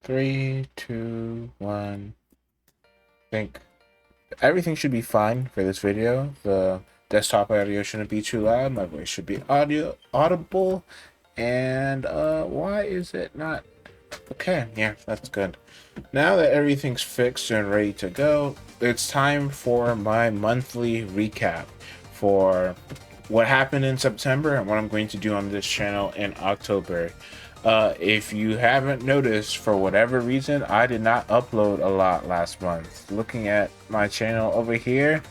Three, two, one. I think everything should be fine for this video. The desktop audio shouldn't be too loud. My voice should be audible. And why is it not? Okay, yeah, that's good. Now that everything's fixed and ready to go, it's time for my monthly recap for what happened in September and what I'm going to do on this channel in October. If you haven't noticed, for whatever reason, I did not upload a lot last month. Looking at my channel over here,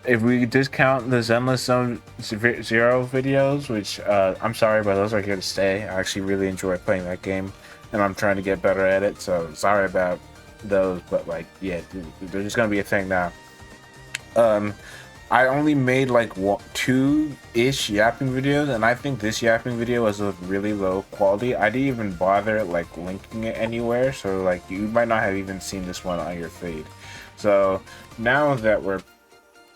if we discount the Zenless Zone Zero videos, which I'm sorry, but those are here to stay. I actually really enjoy playing that game, and I'm trying to get better at it, so sorry about those, but like, yeah, they're just gonna be a thing now. I only made like two-ish yapping videos, and I think this yapping video was of really low quality. I didn't even bother like linking it anywhere, so like you might not have even seen this one on your feed. So now that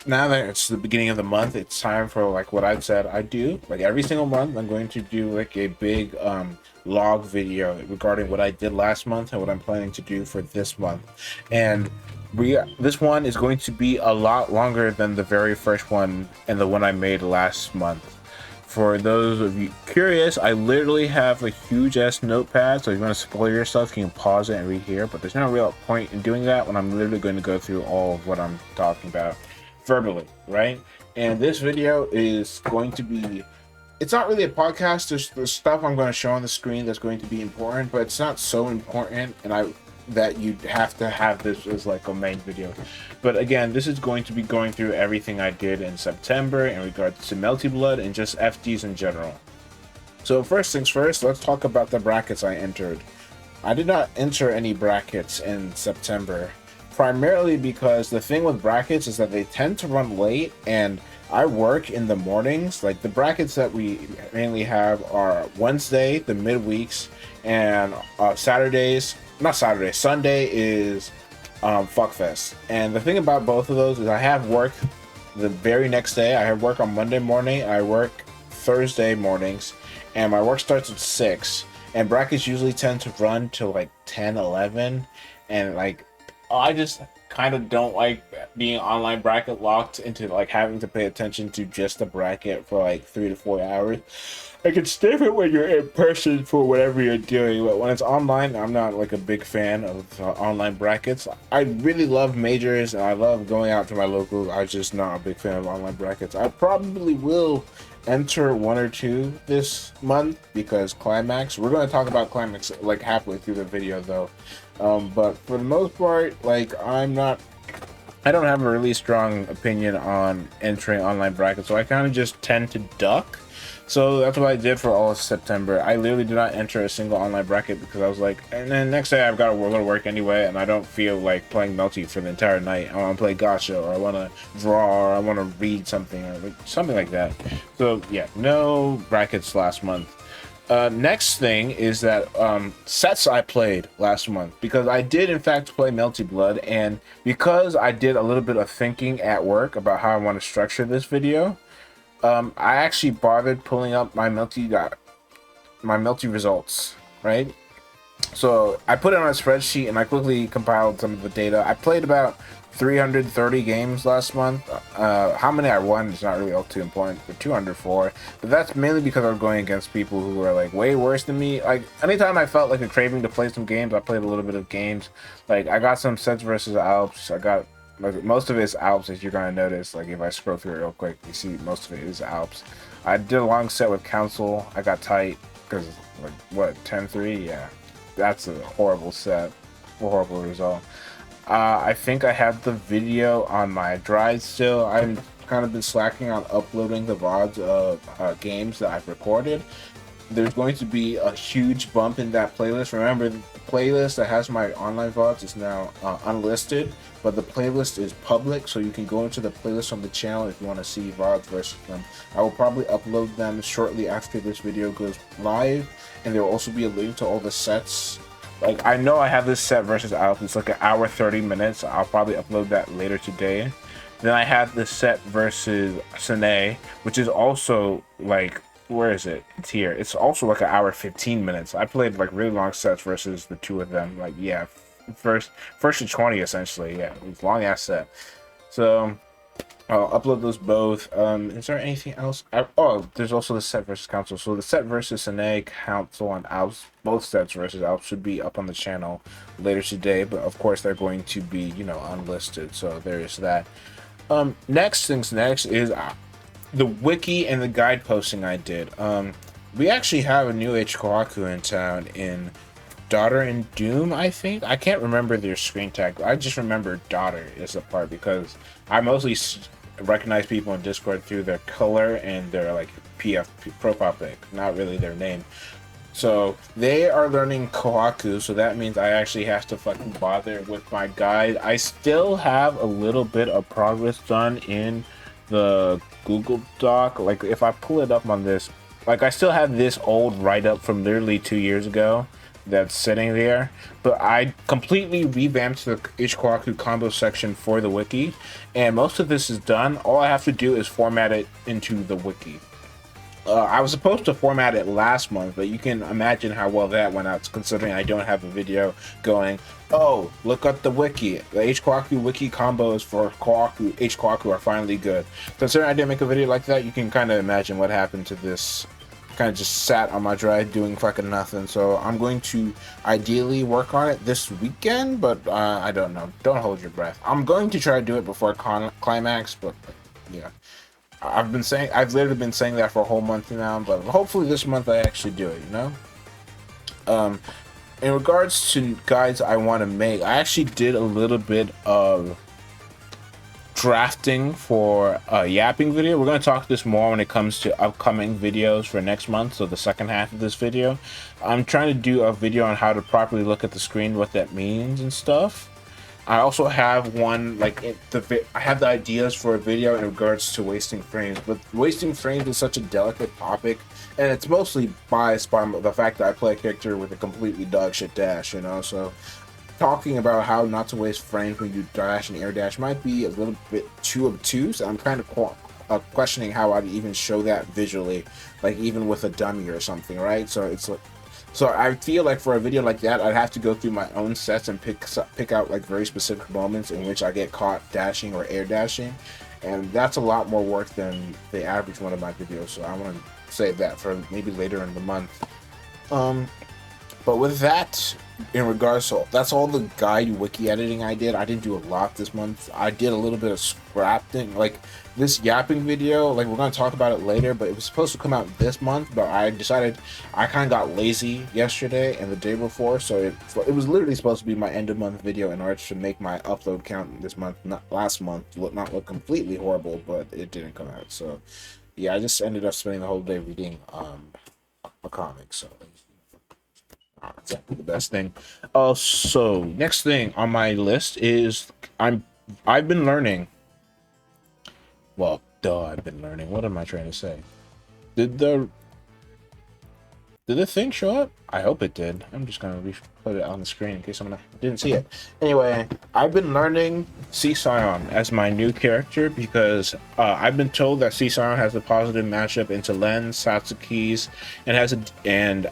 it's the beginning of the month, it's time for like what I've said I do. Like every single month, I'm going to do like a big log video regarding what I did last month and what I'm planning to do for this month. And this one is going to be a lot longer than the very first one and the one I made last month. For those of you curious, I literally have a huge ass notepad, so if you want to spoil yourself, you can pause it and read here, but there's no real point in doing that when I'm literally going to go through all of what I'm talking about verbally, right? And this video is going to be, it's not really a podcast. There's stuff I'm going to show on the screen that's going to be important, but it's not so important that you'd have to have this as like a main video. But again, this is going to be going through everything I did in September in regards to Melty Blood and just FDs in general. So first things first, let's talk about the brackets I entered. I did not enter any brackets in September, primarily because the thing with brackets is that they tend to run late, and I work in the mornings. Like the brackets that we mainly have are Wednesday, the midweeks, and Sunday is Fuckfest. And the thing about both of those is I have work the very next day. I have work on Monday morning, I work Thursday mornings, and my work starts at 6. And brackets usually tend to run till like 10, 11, and like I just kind of don't like being online bracket locked into like having to pay attention to just the bracket for like 3 to 4 hours. Like it's different when you're in person for whatever you're doing, but when it's online, I'm not like a big fan of online brackets. I really love majors and I love going out to my locals. I'm just not a big fan of online brackets. I probably will enter one or two this month because Climax. We're going to talk about Climax like halfway through the video though. But for the most part, like I don't have a really strong opinion on entering online brackets, so I kind of just tend to duck. So that's what I did for all of September. I literally did not enter a single online bracket because I was like, and then next day I've got to go to work anyway, and I don't feel like playing Melty for the entire night. I want to play gacha, or I want to draw, or I want to read something, or like, something like that. So yeah, no brackets last month. Next thing is that sets I played last month, because I did in fact play Melty Blood, and because I did a little bit of thinking at work about how I want to structure this video, I actually bothered pulling up my Melty results, right? So I put it on a spreadsheet and I quickly compiled some of the data. I played about 330 games last month. How many I won is not really all too important, but 204. But that's mainly because I was going against people who were like way worse than me. Like anytime I felt like a craving to play some games, I played a little bit of games. Like I got some sets versus Alps. I got like most of it is Alps, as you're gonna notice. Like if I scroll through it real quick, you see most of it is Alps. I did a long set with Counsel. I got tight because like what 10-3, yeah. That's a horrible set, a horrible result. I think I have the video on my drive still. I've kind of been slacking on uploading the VODs of games that I've recorded. There's going to be a huge bump in that playlist. Remember, the playlist that has my online VODs is now unlisted, but the playlist is public, so you can go into the playlist on the channel if you want to see VODs versus them. I will probably upload them shortly after this video goes live, and there will also be a link to all the sets. Like, I know I have this set versus Alps. It's like an hour 30 minutes. I'll probably upload that later today. Then I have the set versus Sanae, which is also like where is it? It's here. It's also like an hour 15 minutes. I played like really long sets versus the two of them. Like yeah, first to 20 essentially. Yeah, it was long ass set. So I'll upload those both. Is there anything else? Oh, there's also the set versus Counsel. So the set versus Sanae, Counsel, and Alps, both sets versus Alps should be up on the channel later today. But of course, they're going to be, you know, unlisted. So there is that. Next things next is the wiki and the guide posting I did. We actually have a new H-Kkohaku in town in Daughter and Doom, I think. I can't remember their screen tag. I just remember Daughter is the part because I mostly recognize people in Discord through their color and their like PF profile pic, not really their name. So they are learning Kohaku, so that means I actually have to fucking bother with my guide. I still have a little bit of progress done in the Google Doc. Like if I pull it up on this, like I still have this old write-up from literally 2 years ago that's sitting there, but I completely revamped the H-Kkohaku combo section for the wiki, and most of this is done. All I have to do is format it into the wiki. I was supposed to format it last month, but you can imagine how well that went out, considering I don't have a video going, oh, look up the wiki. The H-Kkohaku wiki combos for H-Kkohaku are finally good. Considering I didn't make a video like that, you can kind of imagine what happened to this. Kind of just sat on my drive doing fucking nothing. So I'm going to ideally work on it this weekend, but I don't know. Don't hold your breath. I'm going to try to do it before Climax, but yeah. I've literally been saying that for a whole month now, but hopefully this month I actually do it, you know? In regards to guides I want to make, I actually did a little bit of drafting for a yapping video. We're going to talk this more when it comes to upcoming videos for next month, so the second half of this video. I'm trying to do a video on how to properly look at the screen, what that means and stuff. I also have one, like, I have the ideas for a video in regards to wasting frames, but wasting frames is such a delicate topic, and it's mostly biased by the fact that I play a character with a completely dogshit dash, you know, so talking about how not to waste frames when you dash and air dash might be a little bit too obtuse. I'm kind of questioning how I'd even show that visually, like even with a dummy or something, right? So it's like, so I feel like for a video like that, I'd have to go through my own sets and pick out like very specific moments in which I get caught dashing or air dashing, and that's a lot more work than the average one of my videos. So I want to save that for maybe later in the month. But with that, in regards to, that's all the guide wiki editing I did. I didn't do a lot this month. I did a little bit of scrapping, like this yapping video, like we're going to talk about it later, but it was supposed to come out this month, but I decided I kind of got lazy yesterday and the day before, so it was literally supposed to be my end of month video in order to make my upload count this month, not last month, not look completely horrible, but it didn't come out. So yeah, I just ended up spending the whole day reading a comic, so not exactly the best thing. So next thing on my list is I've been learning. Well, I've been learning. What am I trying to say? Did the thing show up? I hope it did. I'm just gonna put it on the screen in case someone didn't see it. Anyway, I've been learning C Scion as my new character because I've been told that C Scion has a positive matchup into Len, Satsuki's, and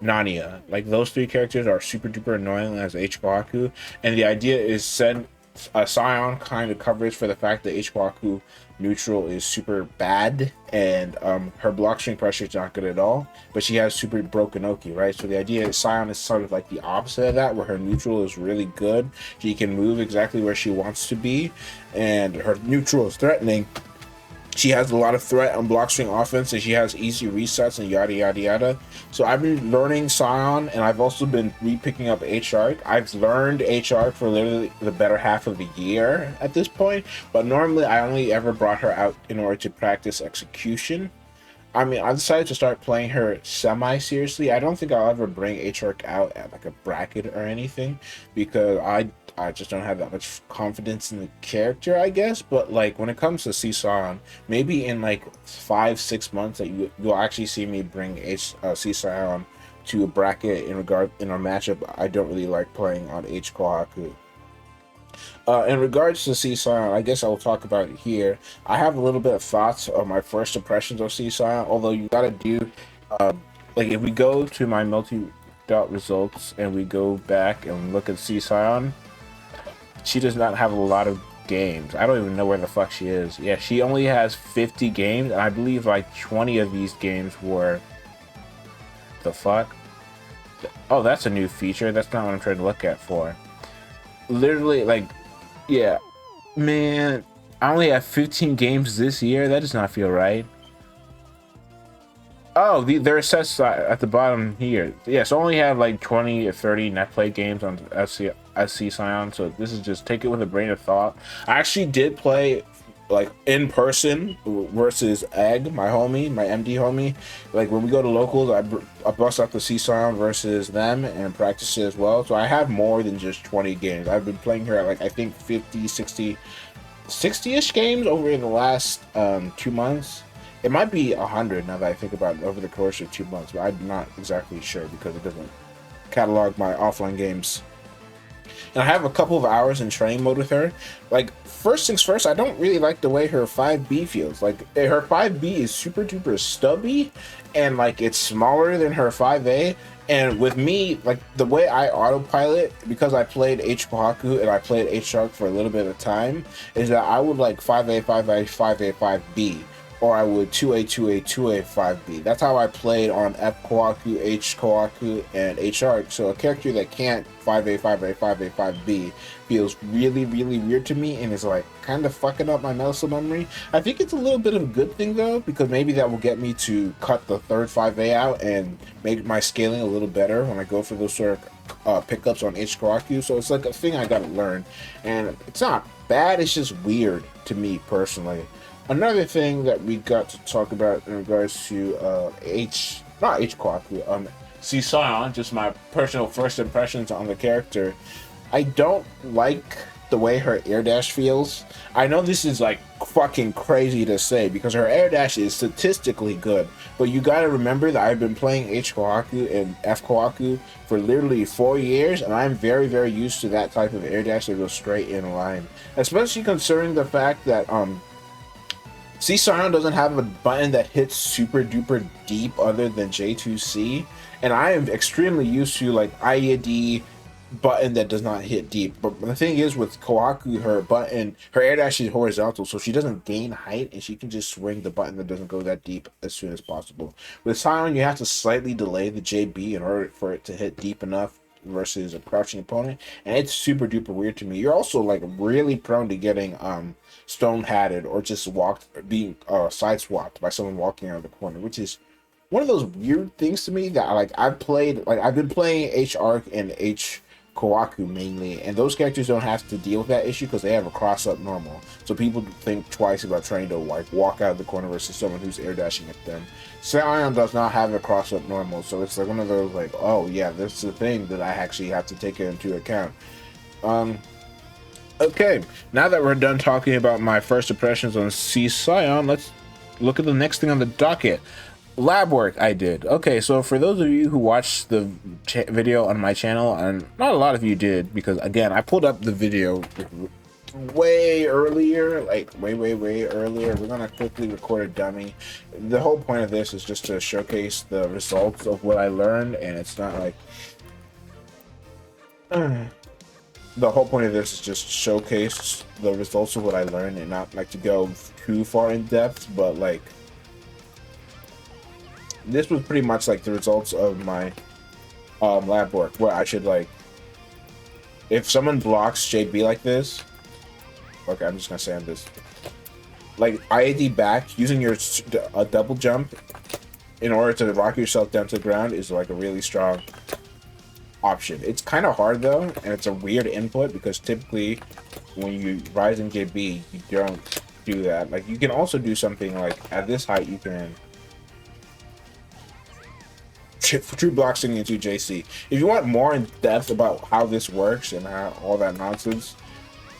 Nania. Like those three characters are super duper annoying as H-Kkohaku, and the idea is send Scion kind of covers for the fact that H-Kkohaku neutral is super bad, and her block string pressure is not good at all, but she has super broken Oki, right? So the idea is Scion is sort of like the opposite of that, where her neutral is really good. She can move exactly where she wants to be, and her neutral is threatening. She has a lot of threat on block string offense, and she has easy resets and yada yada yada. So I've been learning Scion, and I've also been re-picking up H-Arc. I've learned H-Arc for literally the better half of the year at this point, but normally I only ever brought her out in order to practice execution. I mean, I decided to start playing her semi-seriously. I don't think I'll ever bring H-Arc out at like a bracket or anything, because I just don't have that much confidence in the character, I guess. But like when it comes to C-Scion, maybe in like 5-6 months that you'll actually see me bring C-Scion to a bracket in a matchup I don't really like playing on H-Kkohaku. In regards to C Scion, I guess I will talk about it here. I have a little bit of thoughts of my first impressions of C Scion, although you gotta do, like if we go to my multi-dot results and we go back and look at C Scion, she does not have a lot of games. I don't even know where the fuck she is. Yeah, she only has 50 games, and I believe like 20 of these games were... The fuck? Oh, that's a new feature. That's not what I'm trying to look at for. Literally, like... Yeah, man, I only have 15 games this year. That does not feel right. Oh, there are sets at the bottom here. Yeah, so I only have like 20 or 30 net play games on SC Scion. So this is just take it with a grain of thought. I actually did play like in person versus Egg, my homie, my MD homie. Like when we go to locals, I bust out the C Scion versus them and practice it as well. So I have more than just 20 games. I've been playing her at like I think 50, 60-ish games over the last 2 months. It might be 100 now that I think about it over the course of 2 months, but I'm not exactly sure because it doesn't catalog my offline games. And I have a couple of hours in training mode with her. Like, first things first, I don't really like the way her 5B feels. Like, her 5B is super duper stubby, and like it's smaller than her 5A. And with me, like the way I autopilot, because I played H-Kkohaku and I played H-Shark for a little bit of time, is that I would like 5A, 5A, 5A, 5B. Or I would 2A, 2A, 2A, 5B. That's how I played on F-Kkohaku, H-Kkohaku, and H-Shark. So a character that can't 5A, 5A, 5A, 5B feels really, really weird to me and is like kind of fucking up my muscle memory. I think it's a little bit of a good thing though, because maybe that will get me to cut the third 5A out and make my scaling a little better when I go for those sort of pickups on H-Kkohaku. So it's like a thing I gotta learn. And it's not bad, it's just weird to me personally. Another thing that we got to talk about in regards to not H-Kkohaku, C Scion, just my personal first impressions on the character. I don't like the way her air dash feels. I know this is like fucking crazy to say because her air dash is statistically good, but you gotta remember that I've been playing H-Kkohaku and F-Kkohaku for literally 4 years, and I'm very, very used to that type of air dash that goes straight in line. Especially considering the fact that C Scion doesn't have a button that hits super duper deep other than J2C, and I am extremely used to like IED button that does not hit deep. But the thing is with Kkohaku, her air dash is horizontal, so she doesn't gain height and she can just swing the button that doesn't go that deep as soon as possible. With Scion, you have to slightly delay the JB in order for it to hit deep enough versus a crouching opponent, and it's super duper weird to me. You're also like really prone to getting stone hatted or just being side swapped by someone walking out of the corner, which is one of those weird things to me that I've been playing H-Arc and H-Kkohaku mainly, and those characters don't have to deal with that issue because they have a cross up normal, so people think twice about trying to like walk out of the corner versus someone who's air dashing at them. Scion does not have a cross up normal, so it's like one of those like, oh yeah, this is a thing that I actually have to take into account. Okay, now that we're done talking about my first impressions on C Scion, let's look at the next thing on the docket. Lab work I did. Okay, so for those of you who watched the video on my channel, and not a lot of you did, because again, I pulled up the video way earlier, like way earlier. We're gonna quickly record a dummy. The whole point of this is just to showcase the results of what I learned, and it's not like the whole point of this is just showcase the results of what I learned and not like to go too far in depth, but like this was pretty much like the results of my lab work, where I should like, if someone blocks JB like this, okay, I'm just gonna say on this, like IAD back using your double jump in order to rock yourself down to the ground is like a really strong option. It's kind of hard though, and it's a weird input because typically when you rise in JB, you don't do that. Like you can also do something like at this height, you can true boxing into JC. If you want more in depth about how this works and how all that nonsense,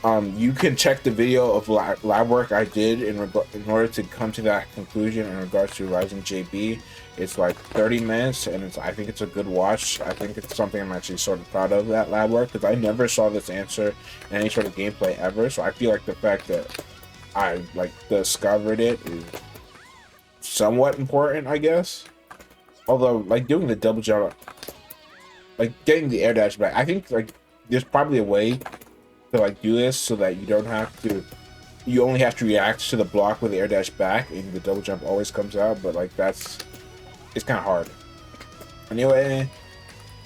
You can check the video of lab work I did in order to come to that conclusion in regards to Rising JB. It's like 30 minutes, and I think it's a good watch. I think it's something I'm actually sort of proud of, that lab work, because I never saw this answer in any sort of gameplay ever. So I feel like the fact that I like discovered it is somewhat important, I guess. Although, like, doing the double jump, like getting the air dash back, I think like there's probably a way to like do this so that you don't have to, you only have to react to the block with the air dash back, and the double jump always comes out. But like it's kind of hard. Anyway,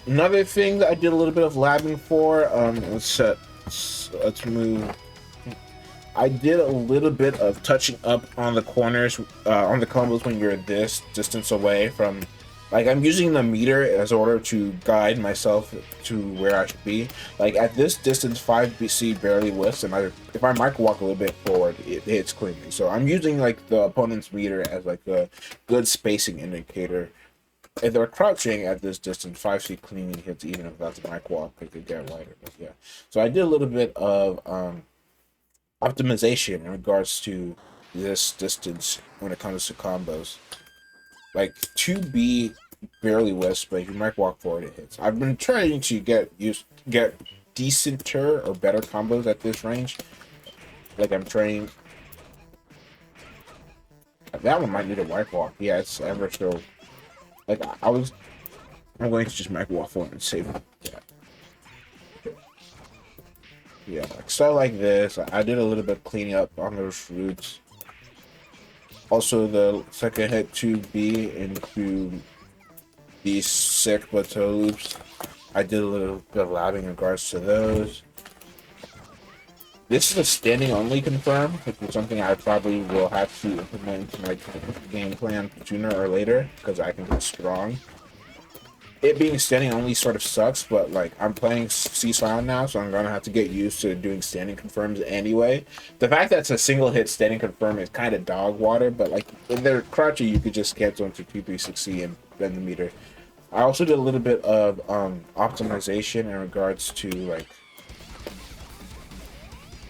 another thing that I did a little bit of labbing for, let's move. I did a little bit of touching up on the corners, on the combos when you're this distance away from, like, I'm using the meter as order to guide myself to where I should be. Like, at this distance, 5BC barely whiffs, and if I mic walk a little bit forward, it hits cleanly. So I'm using, like, the opponent's meter as, like, a good spacing indicator. If they're crouching at this distance, 5C cleanly hits even if that's a mic walk, because they get wider. But yeah. So I did a little bit of optimization in regards to this distance when it comes to combos. Like 2B barely whiffs, but if you might walk forward, it hits. I've been trying to get decenter or better combos at this range. Like I'm trying. That one might need a mic walk. Yeah, it's ever so. Like I'm going to just mic walk forward and save it. Yeah. Yeah, like stuff like this. I did a little bit of cleaning up on those roots. Also, the second hit 2B into these sick plateau loops. I did a little bit of labbing in regards to those. This is a standing only confirm, which is something I probably will have to implement into my game plan sooner or later, because I think it's strong. It being standing only sort of sucks, but like I'm playing C-Style now, so I'm gonna have to get used to doing standing confirms anyway. The fact that it's a single hit standing confirm is kind of dog water, but like when they're crouching, you could just cancel into 2-3-6C and bend the meter. I also did a little bit of optimization in regards to like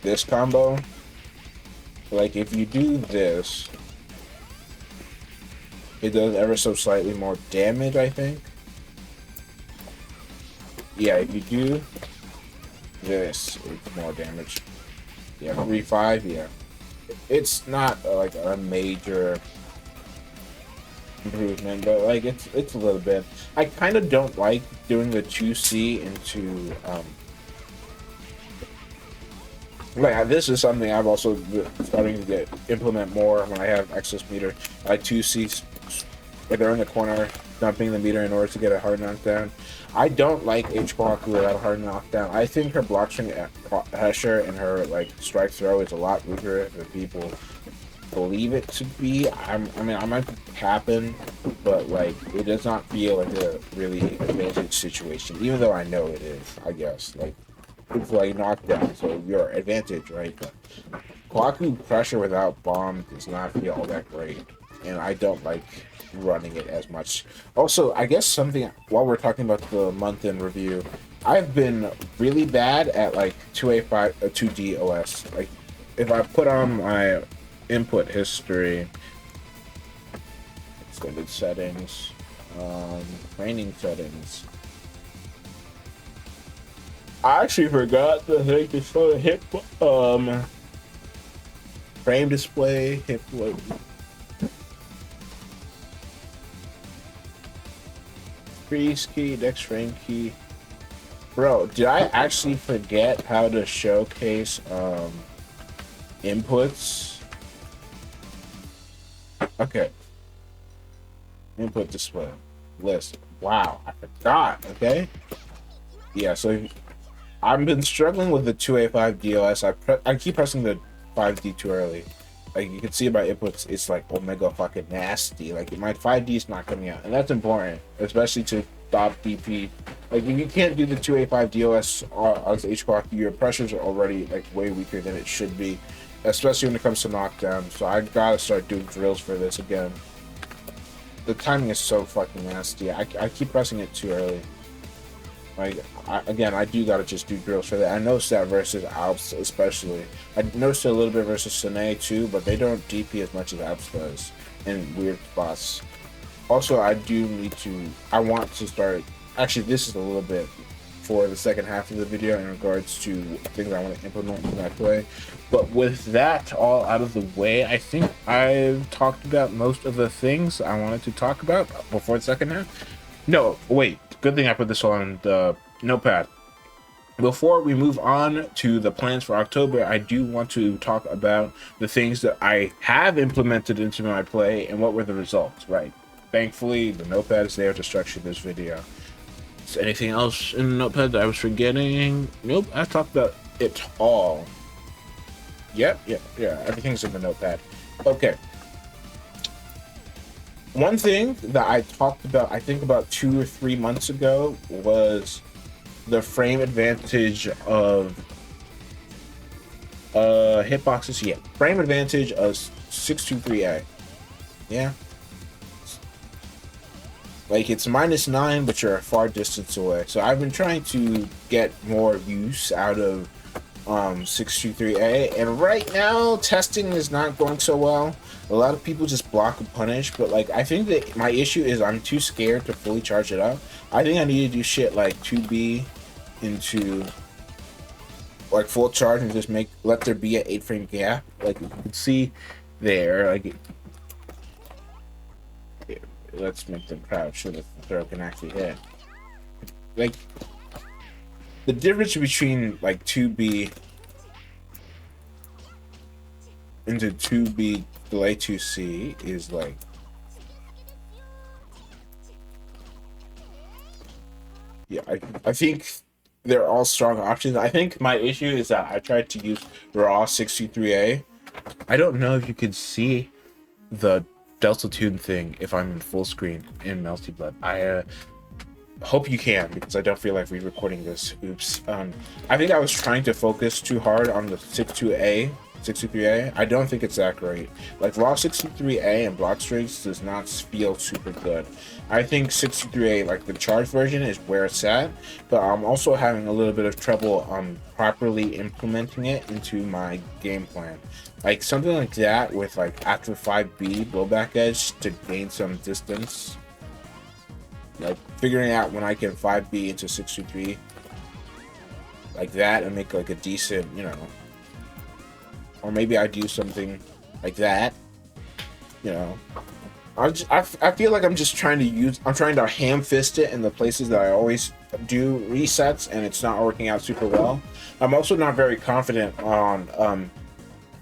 this combo. Like if you do this, it does ever so slightly more damage, I think. Yeah, if you do this, it's more damage. Yeah, 3-5, yeah. It's not like a major improvement, but like it's a little bit. I kind of don't like doing the 2C into like this is something I've also starting to implement more when I have excess meter. Like 2C, if they're in the corner, dumping the meter in order to get a hard knockdown. I don't like H-Kkohaku without a hard knockdown. I think her block string Hesher and her like strike throw is a lot weaker than people believe it to be. I mean, I might be capping, but like it does not feel like a really advantage situation, even though I know it is. I guess like it's like knockdown, so your advantage, right? But Kkohaku pressure without bomb does not feel all that great, and I don't like running it as much. Also, I guess something while we're talking about the month in review, I've been really bad at like 2A5 2D OS. Like if I put on my input history, extended settings, training settings, I actually forgot to take this photo. Hip frame display, hip freeze key, dex frame key. Bro, did I actually forget how to showcase inputs? Okay. Input display list. Wow, I forgot. Okay. Yeah, so I've been struggling with the 2A5 DOS. I keep pressing the 5D too early. Like you can see my inputs, it's like omega fucking nasty. Like my 5D is not coming out, and that's important, especially to stop DP. Like if you can't do the 2A5 DOS as H-Kkohaku, your pressures are already like way weaker than it should be, especially when it comes to knockdown. So I gotta start doing drills for this again. The timing is so fucking nasty. I keep pressing it too early. Like, again, I do gotta just do drills for that. I noticed that versus Alps especially. I noticed it a little bit versus Sanae too, but they don't DP as much as Alps does in weird spots. Also, I want to start, actually this is a little bit for the second half of the video in regards to things I want to implement in my play. But with that all out of the way, I think I've talked about most of the things I wanted to talk about before the second half. No, wait, good thing I put this on the notepad. Before we move on to the plans for October, I do want to talk about the things that I have implemented into my play and what were the results, right? Thankfully, the notepad is there to structure this video. Is anything else in the notepad that I was forgetting? Nope, I talked about it all. Yep, yeah, everything's in the notepad. Okay. One thing that I talked about, I think about 2 or 3 months ago, was the frame advantage of hitboxes. Yeah, frame advantage of 623A. Yeah. Like, it's -9, but you're a far distance away. So I've been trying to get more use out of 623A, and right now testing is not going so well. A lot of people just block and punish, but like, I think that my issue is I'm too scared to fully charge it up. I think I need to do shit like 2B into like full charge and just let there be an 8-frame gap. Like you can see there, like let's make them proud so that the throw can actually hit. Like, the difference between like 2B into 2B delay 2C is like, yeah, I think they're all strong options. I think my issue is that I tried to use raw 63A. I don't know if you could see the Deltatune thing if I'm in full screen in Melty, but I hope you can, because I don't feel like re-recording this. Oops. I think I was trying to focus too hard on the 63A. I don't think it's that great. Like, raw 63A and block strings does not feel super good. I think 63A, like the charge version, is where it's at, but I'm also having a little bit of trouble properly implementing it into my game plan. Like something like that with like after 5B blowback edge to gain some distance. Like figuring out when I can 5B into 623 like that and make like a decent, you know, or maybe I do something like that, you know. I feel like I'm trying to ham fist it in the places that I always do resets, and it's not working out super well. I'm also not very confident on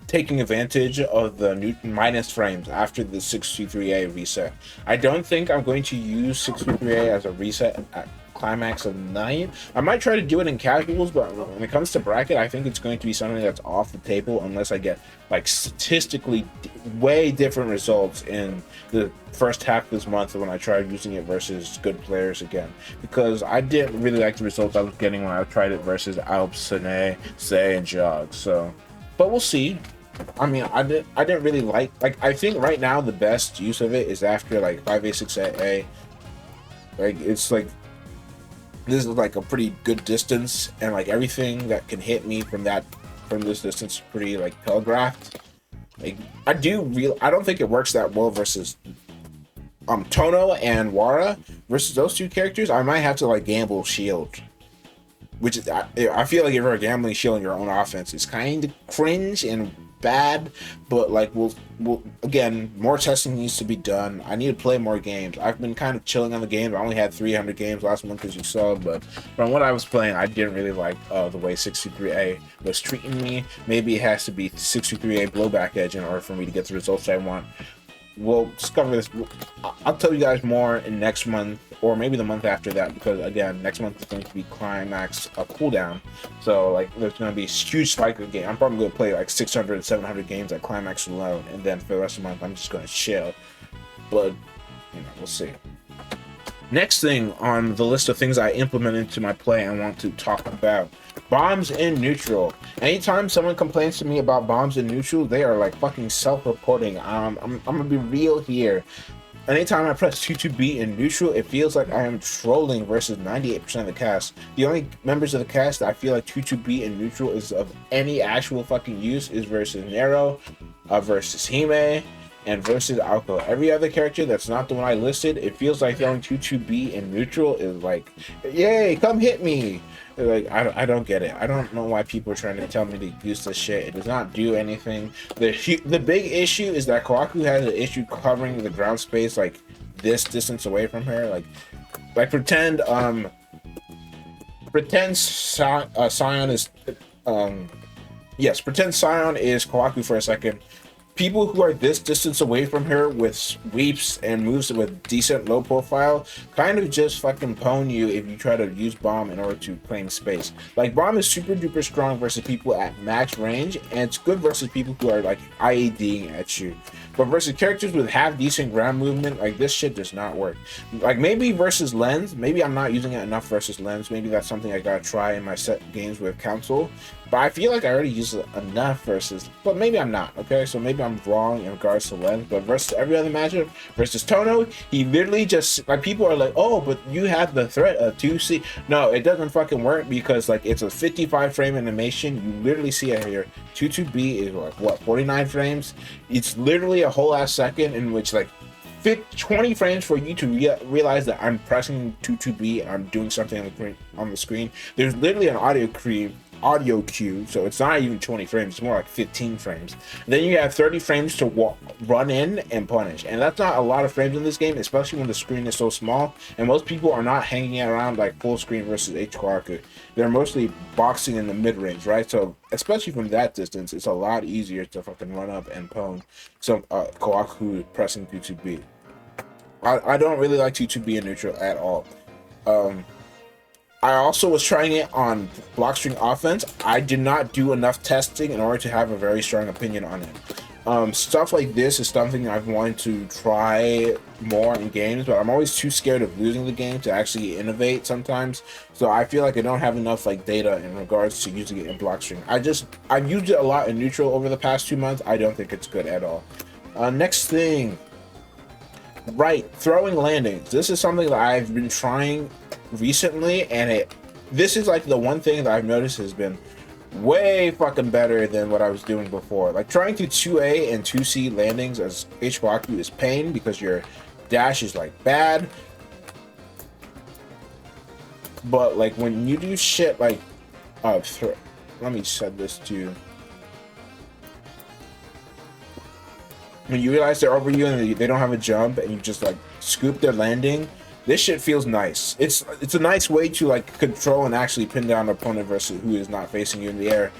taking advantage of the minus frames after the 623A reset. I don't think I'm going to use 623A as a reset at Climax of Night. I might try to do it in casuals, but when it comes to bracket, I think it's going to be something that's off the table unless I get like statistically way different results in the first half of this month when I tried using it versus good players again, because I didn't really like the results I was getting when I tried it versus Alps, Sanae, Say, and Jog. So, but we'll see. I mean, I didn't really like I think right now the best use of it is after like 5A, 6A. Like, it's like, this is like a pretty good distance, and like everything that can hit me from this distance is pretty like telegraphed. Like, I don't think it works that well versus Tono and Wara. Versus those two characters, I might have to like gamble shield, which is, I feel like if you're gambling shield in your own offense, it's kind of cringe and bad, but like we'll again, more testing needs to be done. I need to play more games. I've been kind of chilling on the game. I only had 300 games last month, as you saw, but from what I was playing, I didn't really like the way 63A was treating me. Maybe it has to be 63A blowback edge in order for me to get the results I want. We'll discover this. I'll tell you guys more in next month, or maybe the month after that, because again, next month is going to be Climax cooldown. So like, there's going to be a huge spike of game. I'm probably going to play like 600 and 700 games at Climax alone, and then for the rest of the month, I'm just going to chill. But you know, we'll see. Next thing on the list of things I implement into my play, I want to talk about bombs in neutral. Anytime someone complains to me about bombs in neutral, they are like fucking self-reporting. I'm gonna be real here. Anytime I press 2-2-B in neutral, it feels like I am trolling versus 98% of the cast. The only members of the cast that I feel like 2-2-B in neutral is of any actual fucking use is versus Nero, versus Hime, and versus Alco. Every other character that's not the one I listed, it feels like throwing 2-2-B in neutral is like, yay, come hit me. Like, I don't get it. I don't know why people are trying to tell me to use this shit. It does not do anything. The big issue is that Kohaku has an issue covering the ground space like this distance away from her. Like pretend Scion is yes, pretend Scion is Kohaku for a second. People who are this distance away from her with sweeps and moves with decent low profile kind of just fucking pwn you if you try to use bomb in order to claim space. Like, bomb is super duper strong versus people at max range, and it's good versus people who are like IADing at you. But versus characters with half decent ground movement, like, this shit does not work. Like, maybe versus Lens, maybe I'm not using it enough versus Lens. Maybe that's something I gotta try in my set games with Counsel. But I feel like I already use it enough versus, but maybe I'm not, okay? So maybe I'm wrong in regards to Lens, but versus every other matchup, versus Tono, he literally just, like, people are like, oh, but you have the threat of 2C. No, it doesn't fucking work because, like, it's a 55 frame animation. You literally see it here. 2-2-B is, like, what, 49 frames? It's literally a whole ass second in which, like, 20 frames for you to realize that I'm pressing 2-2-B and I'm doing something on the screen. There's literally an audio cue, so it's not even 20 frames, it's more like 15 frames. Then you have 30 frames to run in and punish, and that's not a lot of frames in this game, especially when the screen is so small, and most people are not hanging around like full screen versus H-Kkohaku. They're mostly boxing in the mid-range, right? So especially from that distance, it's a lot easier to fucking run up and pwn some Kohaku pressing 2-2-B. I don't really like 2-2-B in neutral at all. I also was trying it on block string offense. I did not do enough testing in order to have a very strong opinion on it. Stuff like this is something I've wanted to try more in games, but I'm always too scared of losing the game to actually innovate sometimes. So I feel like I don't have enough like data in regards to using it in block string. I've used it a lot in neutral over the past 2 months. I don't think it's good at all. Next thing, right, throwing landings. This is something that I've been trying recently, and this is like the one thing that I've noticed has been way fucking better than what I was doing before. Like, trying to 2A and 2C landings as H-Kkohaku is pain because your dash is like bad, but like when you do shit like let me set this to when you realize they're over you and they don't have a jump and you just like scoop their landing, this shit feels nice. It's a nice way to like control and actually pin down an opponent versus who is not facing you in the air.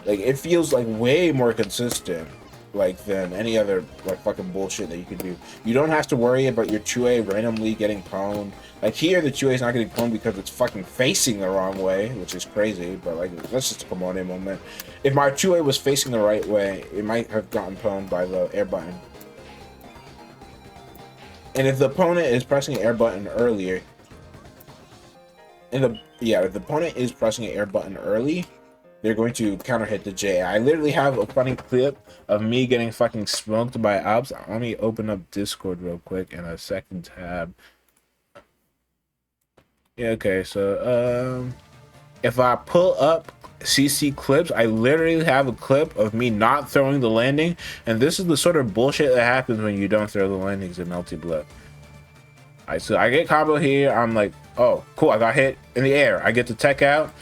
Like, it feels like way more consistent like than any other like fucking bullshit that you can do. You don't have to worry about your 2A randomly getting pwned. Like, here the 2A is not getting pwned because it's fucking facing the wrong way, which is crazy, but like, that's just a come on in moment. If my 2A was facing the right way, it might have gotten pwned by the air button. And if the opponent is pressing an air button earlier, if the opponent is pressing an air button early, they're going to counter hit the J. I literally have a funny clip of me getting fucking smoked by Alps. Let me open up Discord real quick in a second tab. Yeah, okay, so if I pull up CC clips, I literally have a clip of me not throwing the landing, and this is the sort of bullshit that happens when you don't throw the landings in Melty Blood. Alright, so I get combo here, I'm like, oh cool, I got hit in the air, I get the tech out.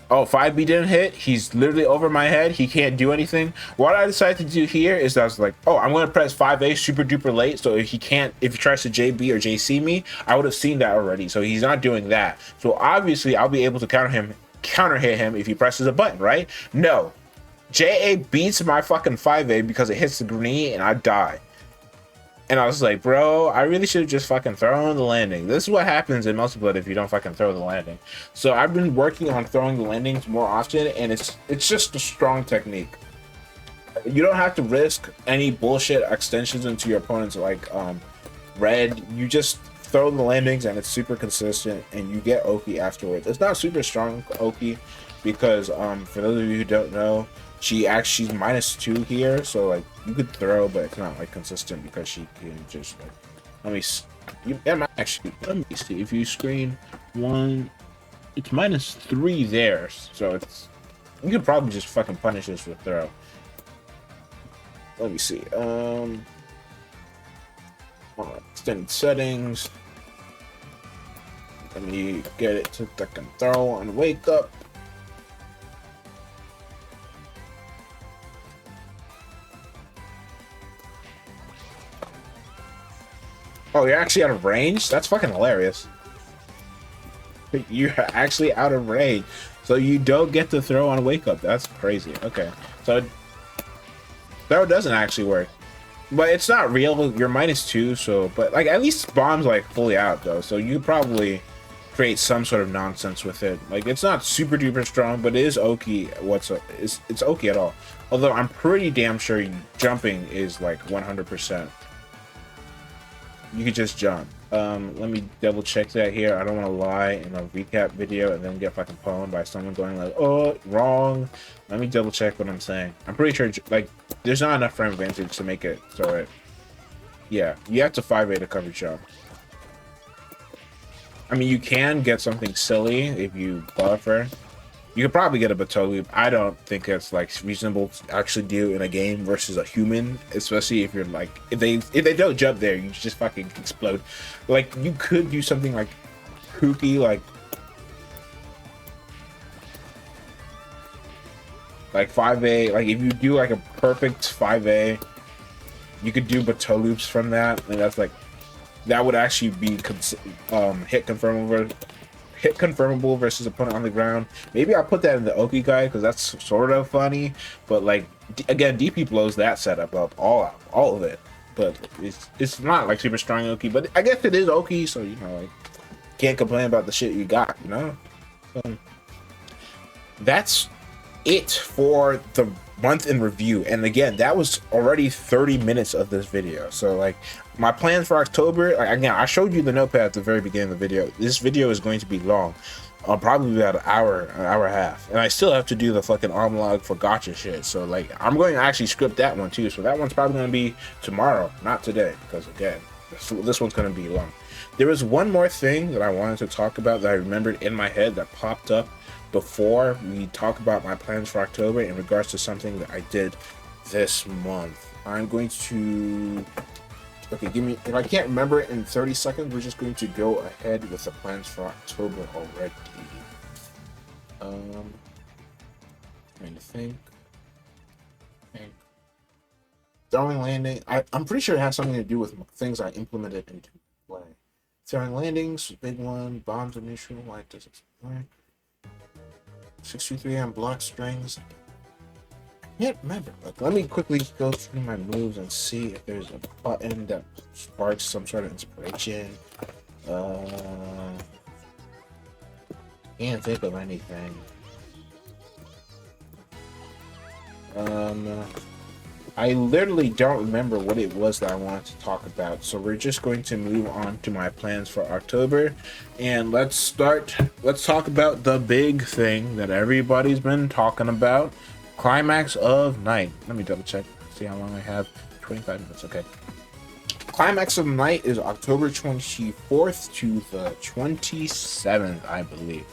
Oh, 5B didn't hit, he's literally over my head, he can't do anything. What I decided to do here is I was like, oh, I'm gonna press 5A super duper late, so if he tries to JB or JC me, I would have seen that already. So he's not doing that, so obviously I'll be able to counter hit him if he presses a button, right? No, JA beats my fucking 5A because it hits the green and I die. And I was like, bro, I really should have just fucking thrown the landing. This is what happens in Melty Blood if you don't fucking throw the landing. So I've been working on throwing the landings more often, and it's just a strong technique. You don't have to risk any bullshit extensions into your opponent's like red. You just throw the landings and it's super consistent, and you get Oki afterwards. It's not super strong Oki because for those of you who don't know, she's -2 here, so like you could throw, but it's not like consistent because she can just like Let me. Actually, let me see. If you screen one, it's -3 there, so it's. You could probably just fucking punish this with throw. Let me see. Extended settings. Let me get it to fucking throw and wake up. Oh, you're actually out of range? That's fucking hilarious. You're actually out of range. So you don't get to throw on wake up. That's crazy. Okay. So throw doesn't actually work. But it's not real. You're -2, so but like at least bomb's like fully out though. So you probably create some sort of nonsense with it. Like it's not super duper strong, but it is okay. It's okay at all. Although I'm pretty damn sure jumping is like 100%. You could just jump. Let me double check that here. I don't want to lie in a recap video and then get fucking pwned by someone going like, oh, wrong. Let me double check what I'm saying. I'm pretty sure like there's not enough frame advantage to make it so it. Yeah, you have to 5A to cover jump. I mean, you can get something silly if you buffer. You could probably get a bateau loop. I don't think it's like reasonable to actually do in a game versus a human, especially if you're like if they don't jump there, you just fucking explode. Like you could do something like kooky, like 5A. Like if you do like a perfect 5A, you could do bateau loops from that, and that's like that would actually be hit confirmable versus opponent on the ground. Maybe I'll put that in the Oki guide because that's sort of funny. But like again, DP blows that setup up all of it. But it's not like super strong Oki. But I guess it is Oki, so you know, like can't complain about the shit you got. You know, that's it for the month in review. And again, that was already 30 minutes of this video. So like my plans for October, like, again, I showed you the notepad at the very beginning of the video. This video is going to be long, probably about an hour and a half, and I still have to do the fucking Omlog for gacha shit. So like I'm going to actually script that one too, so that one's probably going to be tomorrow, not today, because again, this one's going to be long. There was one more thing that I wanted to talk about that I remembered in my head that popped up before we talk about my plans for October in regards to something that I did this month. I'm going to, okay, give me, if I can't remember it in 30 seconds, we're just going to go ahead with the plans for October already. Trying to think. Throwing landing, I'm pretty sure it has something to do with things I implemented into play. Throwing landings, big one, bombs are neutral, why does it work? 623 on block strings. I can't remember. Like, let me quickly go through my moves and see if there's a button that sparks some sort of inspiration. Can't think of anything. I literally don't remember what it was that I wanted to talk about, so we're just going to move on to my plans for October, and let's talk about the big thing that everybody's been talking about, Climax of Night. Let me double check, see how long I have. 25 minutes, okay. Climax of Night is October 24th to the 27th, I believe.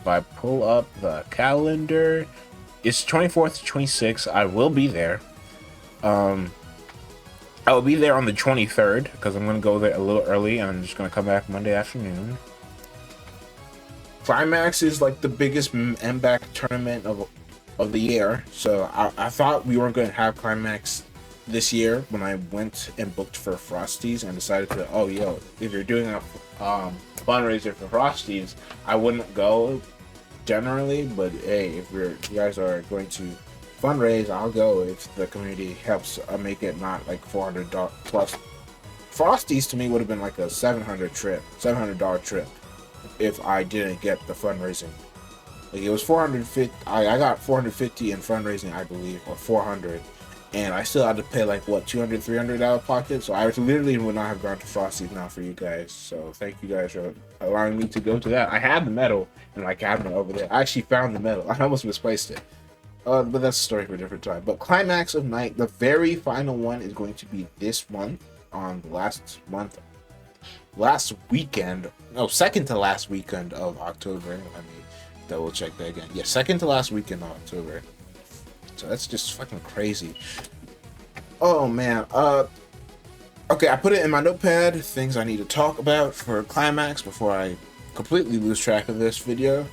If I pull up the calendar, it's 24th to 26th. I will be there. I will be there on the 23rd because I'm going to go there a little early and I'm just going to come back Monday afternoon. Climax is like the biggest MBAC tournament of the year, so I thought we weren't going to have Climax this year when I went and booked for Frosties and decided to, oh yo, if you're doing a fundraiser for Frosties, I wouldn't go generally, but hey, if you guys are going to fundraise, I'll go if the community helps make it not like $400 plus. Frosties to me would have been like a $700 trip if I didn't get the fundraising. Like it was 450. I got 450 in fundraising, I believe, or 400, and I still had to pay like what, 200, 300 out of pocket. So I literally would not have gone to Frosties now for you guys. So thank you guys for allowing me to go to that. I had the medal in my cabinet over there. I actually found the medal. I almost misplaced it. But that's a story for a different time. But Climax of Night, the very final one, is going to be this month, on the last month last weekend. No, second to last weekend of October. Let me double check that again. Yeah, second to last weekend of October. So that's just fucking crazy. Oh man. Okay, I put it in my notepad, things I need to talk about for Climax before I completely lose track of this video.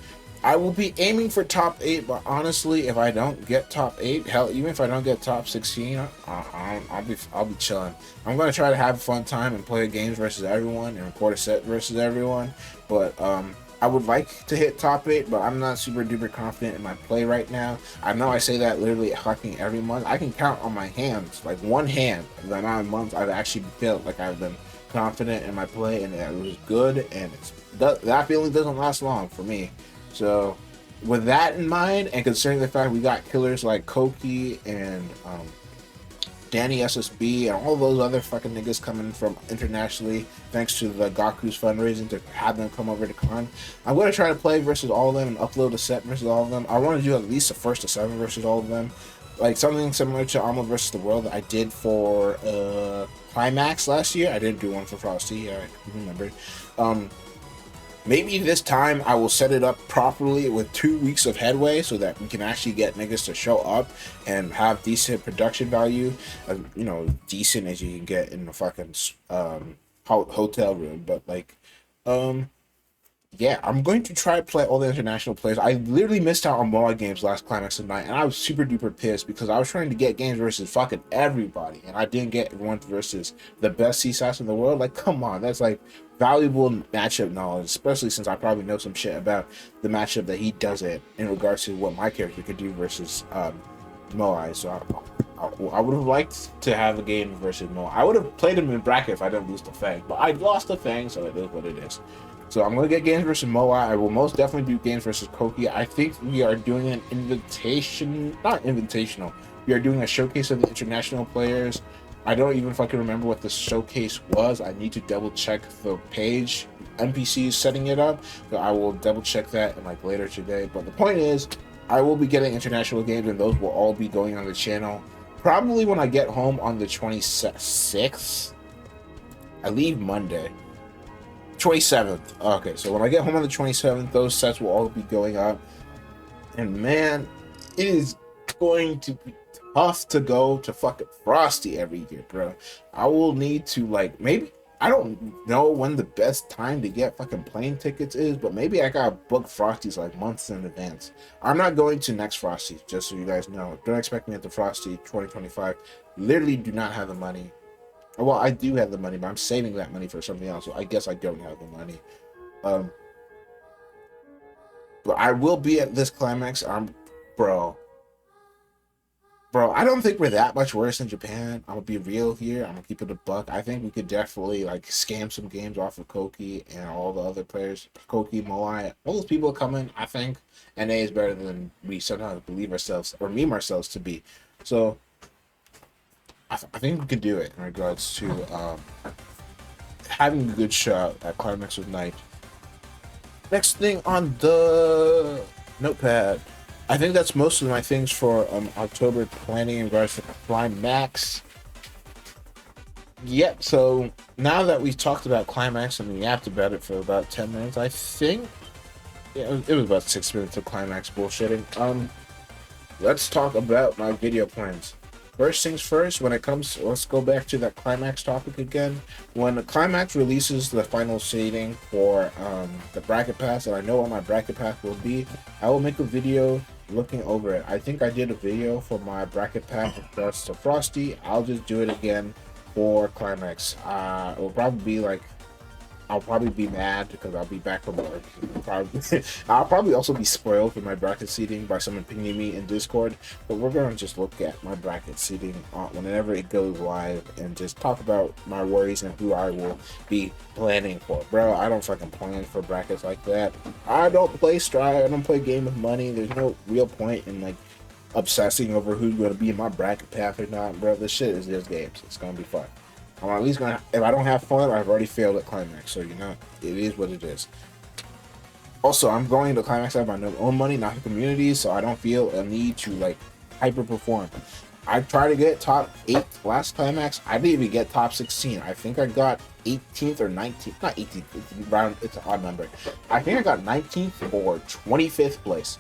I will be aiming for top 8, but honestly, if I don't get top 8, hell, even if I don't get top 16, I'll be chilling. I'm gonna try to have a fun time and play games versus everyone and record a set versus everyone. But I would like to hit top 8, but I'm not super duper confident in my play right now. I know I say that literally fucking every month. I can count on my hands, like one hand, the amount of months I've actually felt like I've been confident in my play and it was good, and that feeling doesn't last long for me. So with that in mind, and considering the fact we got killers like Koki and Danny SSB and all those other fucking niggas coming from internationally, thanks to the Gaku's fundraising to have them come over to Con, I'm going to try to play versus all of them and upload a set versus all of them. I want to do at least a first to 7 versus all of them, like something similar to Omlog versus the World that I did for Climax last year. I didn't do one for Frosty, I remember. Maybe this time I will set it up properly with 2 weeks of headway so that we can actually get niggas to show up and have decent production value. You know, decent as you can get in a fucking hotel room. But like, yeah, I'm going to try to play all the international players. I literally missed out on Omlog games last Climax of Night, and I was super duper pissed because I was trying to get games versus fucking everybody, and I didn't get one versus the best CSAS in the world. Like, come on, that's like valuable matchup knowledge, especially since I probably know some shit about the matchup that he doesn't in regards to what my character could do versus Moai. So I would have liked to have a game versus Moai. I would have played him in bracket if I didn't lose the Fang, but I lost the Fang, so it is what it is. So I'm going to get games versus Moai. I will most definitely do games versus Koki. I think we are doing an not invitational. We are doing a showcase of the international players. I don't even fucking remember what the showcase was. I need to double check the page. NPC is setting it up, so I will double check that in like later today. But the point is, I will be getting international games, and those will all be going on the channel. Probably when I get home on the 26th. I leave Monday. 27th. Okay, so when I get home on the 27th, those sets will all be going up. And man, it is going to be tough to go to fucking Frosty every year, bro. I will need to, like, maybe, I don't know when the best time to get fucking plane tickets is, but maybe I gotta book Frosties like months in advance. I'm not going to next Frosty, just so you guys know. Don't expect me at the Frosty 2025. Literally do not have the money. Well, I do have the money, but I'm saving that money for something else, so I guess I don't have the money. But I will be at this Climax. Bro, I don't think we're that much worse than Japan. I'm gonna be real here. I'm gonna keep it a buck. I think we could definitely like scam some games off of Koki and all the other players. Koki, Moai, all those people coming. I think NA is better than we sometimes believe ourselves or meme ourselves to be. So I think we could do it in regards to having a good shot at Climax of Night. Next thing on the notepad. I think that's most of my things for October planning in regards to Climax. Yep, so now that we've talked about Climax and we yapped about it for about 10 minutes, I think it was about 6 minutes of Climax bullshitting. Let's talk about my video plans. First things first, when it comes, let's go back to that Climax topic again. When the Climax releases the final seeding for the bracket pass, and I know what my bracket pass will be, I will make a video looking over it. I think I did a video for my bracket pass across to Frosty. I'll just do it again for Climax. It will probably be like, I'll probably be mad because I'll be back from work. I'll probably also be spoiled for my bracket seating by someone pinging me in Discord. But we're gonna just look at my bracket seating whenever it goes live and just talk about my worries and who I will be planning for. Bro, I don't fucking plan for brackets like that. I don't play Stride. I don't play Game of Money. There's no real point in like obsessing over who's gonna be in my bracket path or not, bro. This shit is just games. It's gonna be fun. I'm at least gonna, if I don't have fun, I've already failed at Climax, so you know, it is what it is. Also, I'm going to Climax out of my own money, not the community, so I don't feel a need to like hyper perform. I tried to get top 8 last Climax. I didn't even get top 16. I think I got 18th or 19th, not 18th, it's around, it's an odd number. I think I got 19th or 25th place.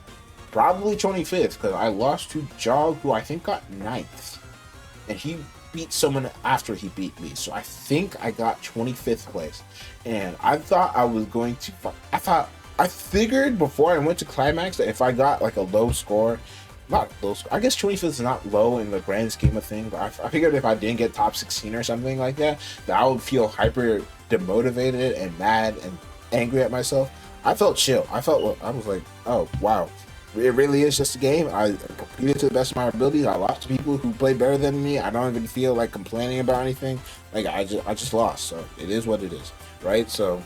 Probably 25th, because I lost to Jog, who I think got 9th. And he beat someone after he beat me. So I think I got 25th place. And I thought I was going to, I figured before I went to Climax that if I got like a low score, not low score, I guess 25th is not low in the grand scheme of things, but I figured if I didn't get top 16 or something like that, that I would feel hyper demotivated and mad and angry at myself. I felt chill. I was like, oh, wow. It really is just a game. I competed to the best of my abilities. I lost to people who played better than me. I don't even feel like complaining about anything. Like I just lost. So it is what it is, right? So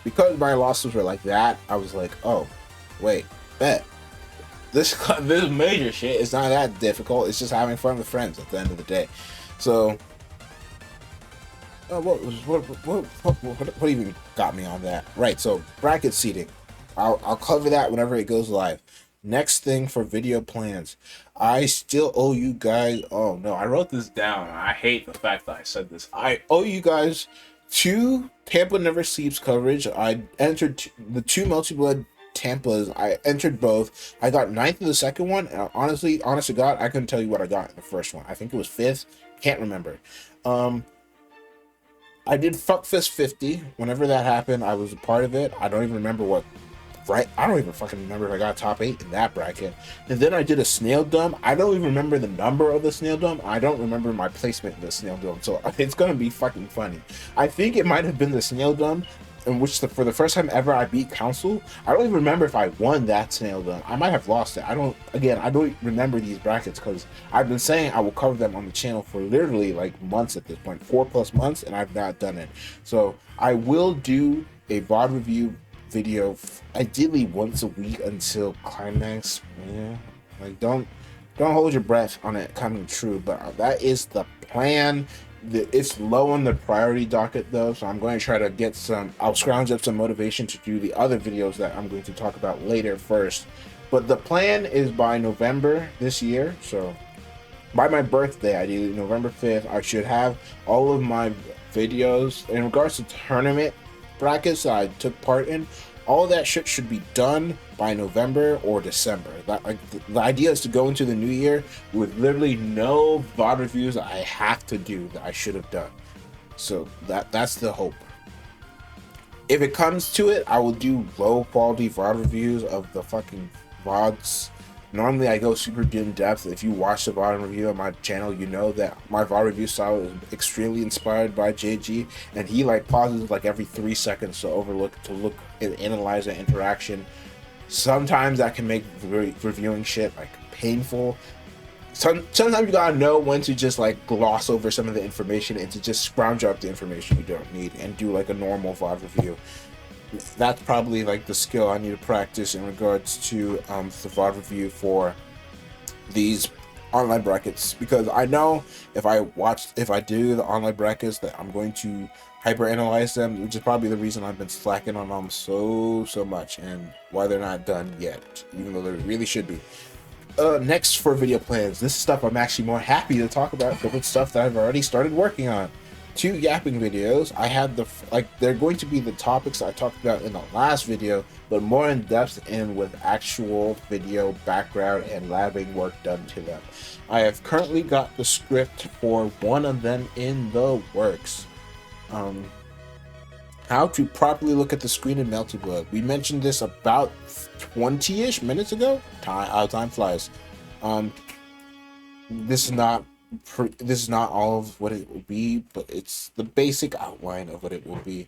because my losses were like that, I was like, oh, wait, bet. This major shit is not that difficult. It's just having fun with friends at the end of the day. So, what even got me on that? Right. So bracket seating. I'll cover that whenever it goes live. Next thing for video plans. I still owe you guys. Oh no, I wrote this down. I hate the fact that I said this. I owe you guys 2 Tampa Never Sleeps coverage. I entered the 2 Multi-Blood Tampas. I entered both. I got 9th in the second one. And honest to God, I couldn't tell you what I got in the first one. I think it was 5th. Can't remember. I did Fuckfest 50. Whenever that happened, I was a part of it. I don't even remember what. Right, I don't even fucking remember if I got top 8 in that bracket. And then I did a snail dump. I don't even remember the number of the snail dump. I don't remember my placement in the snail dump. So it's gonna be fucking funny. I think it might have been the snail dump in which for the first time ever I beat Counsel. I don't even remember if I won that snail dump. I might have lost it. I don't remember these brackets because I've been saying I will cover them on the channel for literally like months at this point, 4+ months, and I've not done it. So I will do a VOD review video ideally once a week until Climax. Yeah, like don't hold your breath on it coming true, but that is the plan. It's low on the priority docket though, so I'm going to try to get I'll scrounge up some motivation to do the other videos that I'm going to talk about later first. But the plan is by November this year, so by my birthday, ideally November 5th, I should have all of my videos in regards to tournament brackets that I took part in. All that shit should be done by November or December. The idea is to go into the new year with literally no VOD reviews that I have to do that I should have done. So that's the hope. If it comes to it, I will do low quality VOD reviews of the fucking VODs. Normally I go super in depth. If you watch the VOD review on my channel, you know that my VOD review style is extremely inspired by JG, and he like pauses like every 3 seconds to look and analyze an interaction. Sometimes that can make reviewing shit like painful. Sometimes you gotta know when to just like gloss over some of the information and to just scrounge up the information you don't need and do like a normal VOD review. That's probably like the skill I need to practice in regards to the VOD review for these online brackets, because I know if I do the online brackets that I'm going to hyper analyze them, which is probably the reason I've been slacking on them so much and why they're not done yet, even though they really should be. Next for video plans, this is stuff I'm actually more happy to talk about because it's stuff that I've already started working on. 2 yapping videos. I had they're going to be the topics I talked about in the last video, but more in depth and with actual video background and labbing work done to them. I have currently got the script for one of them in the works. How to properly look at the screen in Melty Blood. We mentioned this about 20-ish minutes ago. Time flies. This is not all of what it will be, but it's the basic outline of what it will be.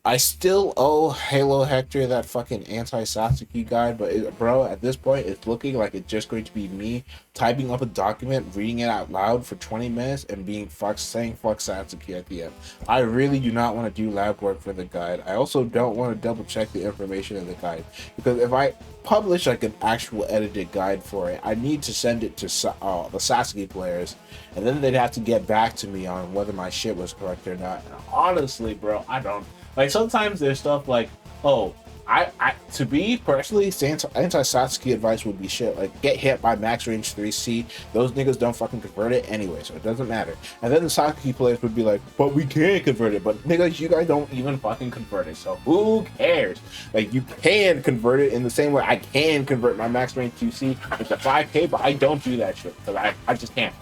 I still owe Halo Hector that fucking anti-Sasuke guide, but bro, at this point, it's looking like it's just going to be me typing up a document, reading it out loud for 20 minutes, and saying fuck Sasuke at the end. I really do not want to do lab work for the guide. I also don't want to double check the information in the guide, because if I publish like an actual edited guide for it, I need to send it to the Sasuke players, and then they'd have to get back to me on whether my shit was correct or not. And honestly, bro, I don't. Like, sometimes there's stuff like, oh, I to be personally, anti-Satsuki advice would be shit. Like, get hit by max range 3C. Those niggas don't fucking convert it anyway, so it doesn't matter. And then the Satsuki players would be like, but we can't convert it. But niggas, you guys don't even fucking convert it, so who cares? Like, you can convert it in the same way I can convert my max range 2C into 5K, but I don't do that shit because I just can't.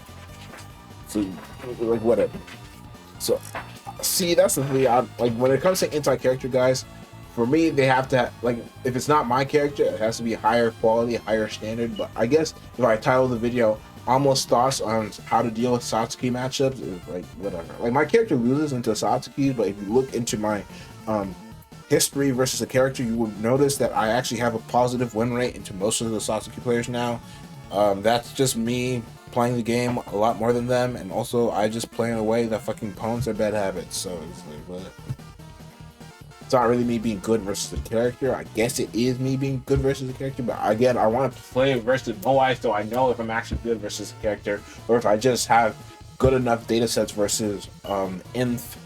So, like, whatever. So, see, that's the thing. Like, when it comes to anti-character guys, for me, they have to, like, if it's not my character, it has to be higher quality, higher standard. But I guess if I title the video almost thoughts on how to deal with Satsuki matchups, is like, whatever. Like, my character loses into Satsuki, but if you look into my history versus a character, you will notice that I actually have a positive win rate into most of the Satsuki players now. That's just me playing the game a lot more than them, and also I just play in a way that fucking opponents are bad habits. So it's like, what? It's not really me being good versus the character. I guess it is me being good versus the character, but again, I want to play versus Moai so I know if I'm actually good versus the character, or if I just have good enough data sets versus Inth,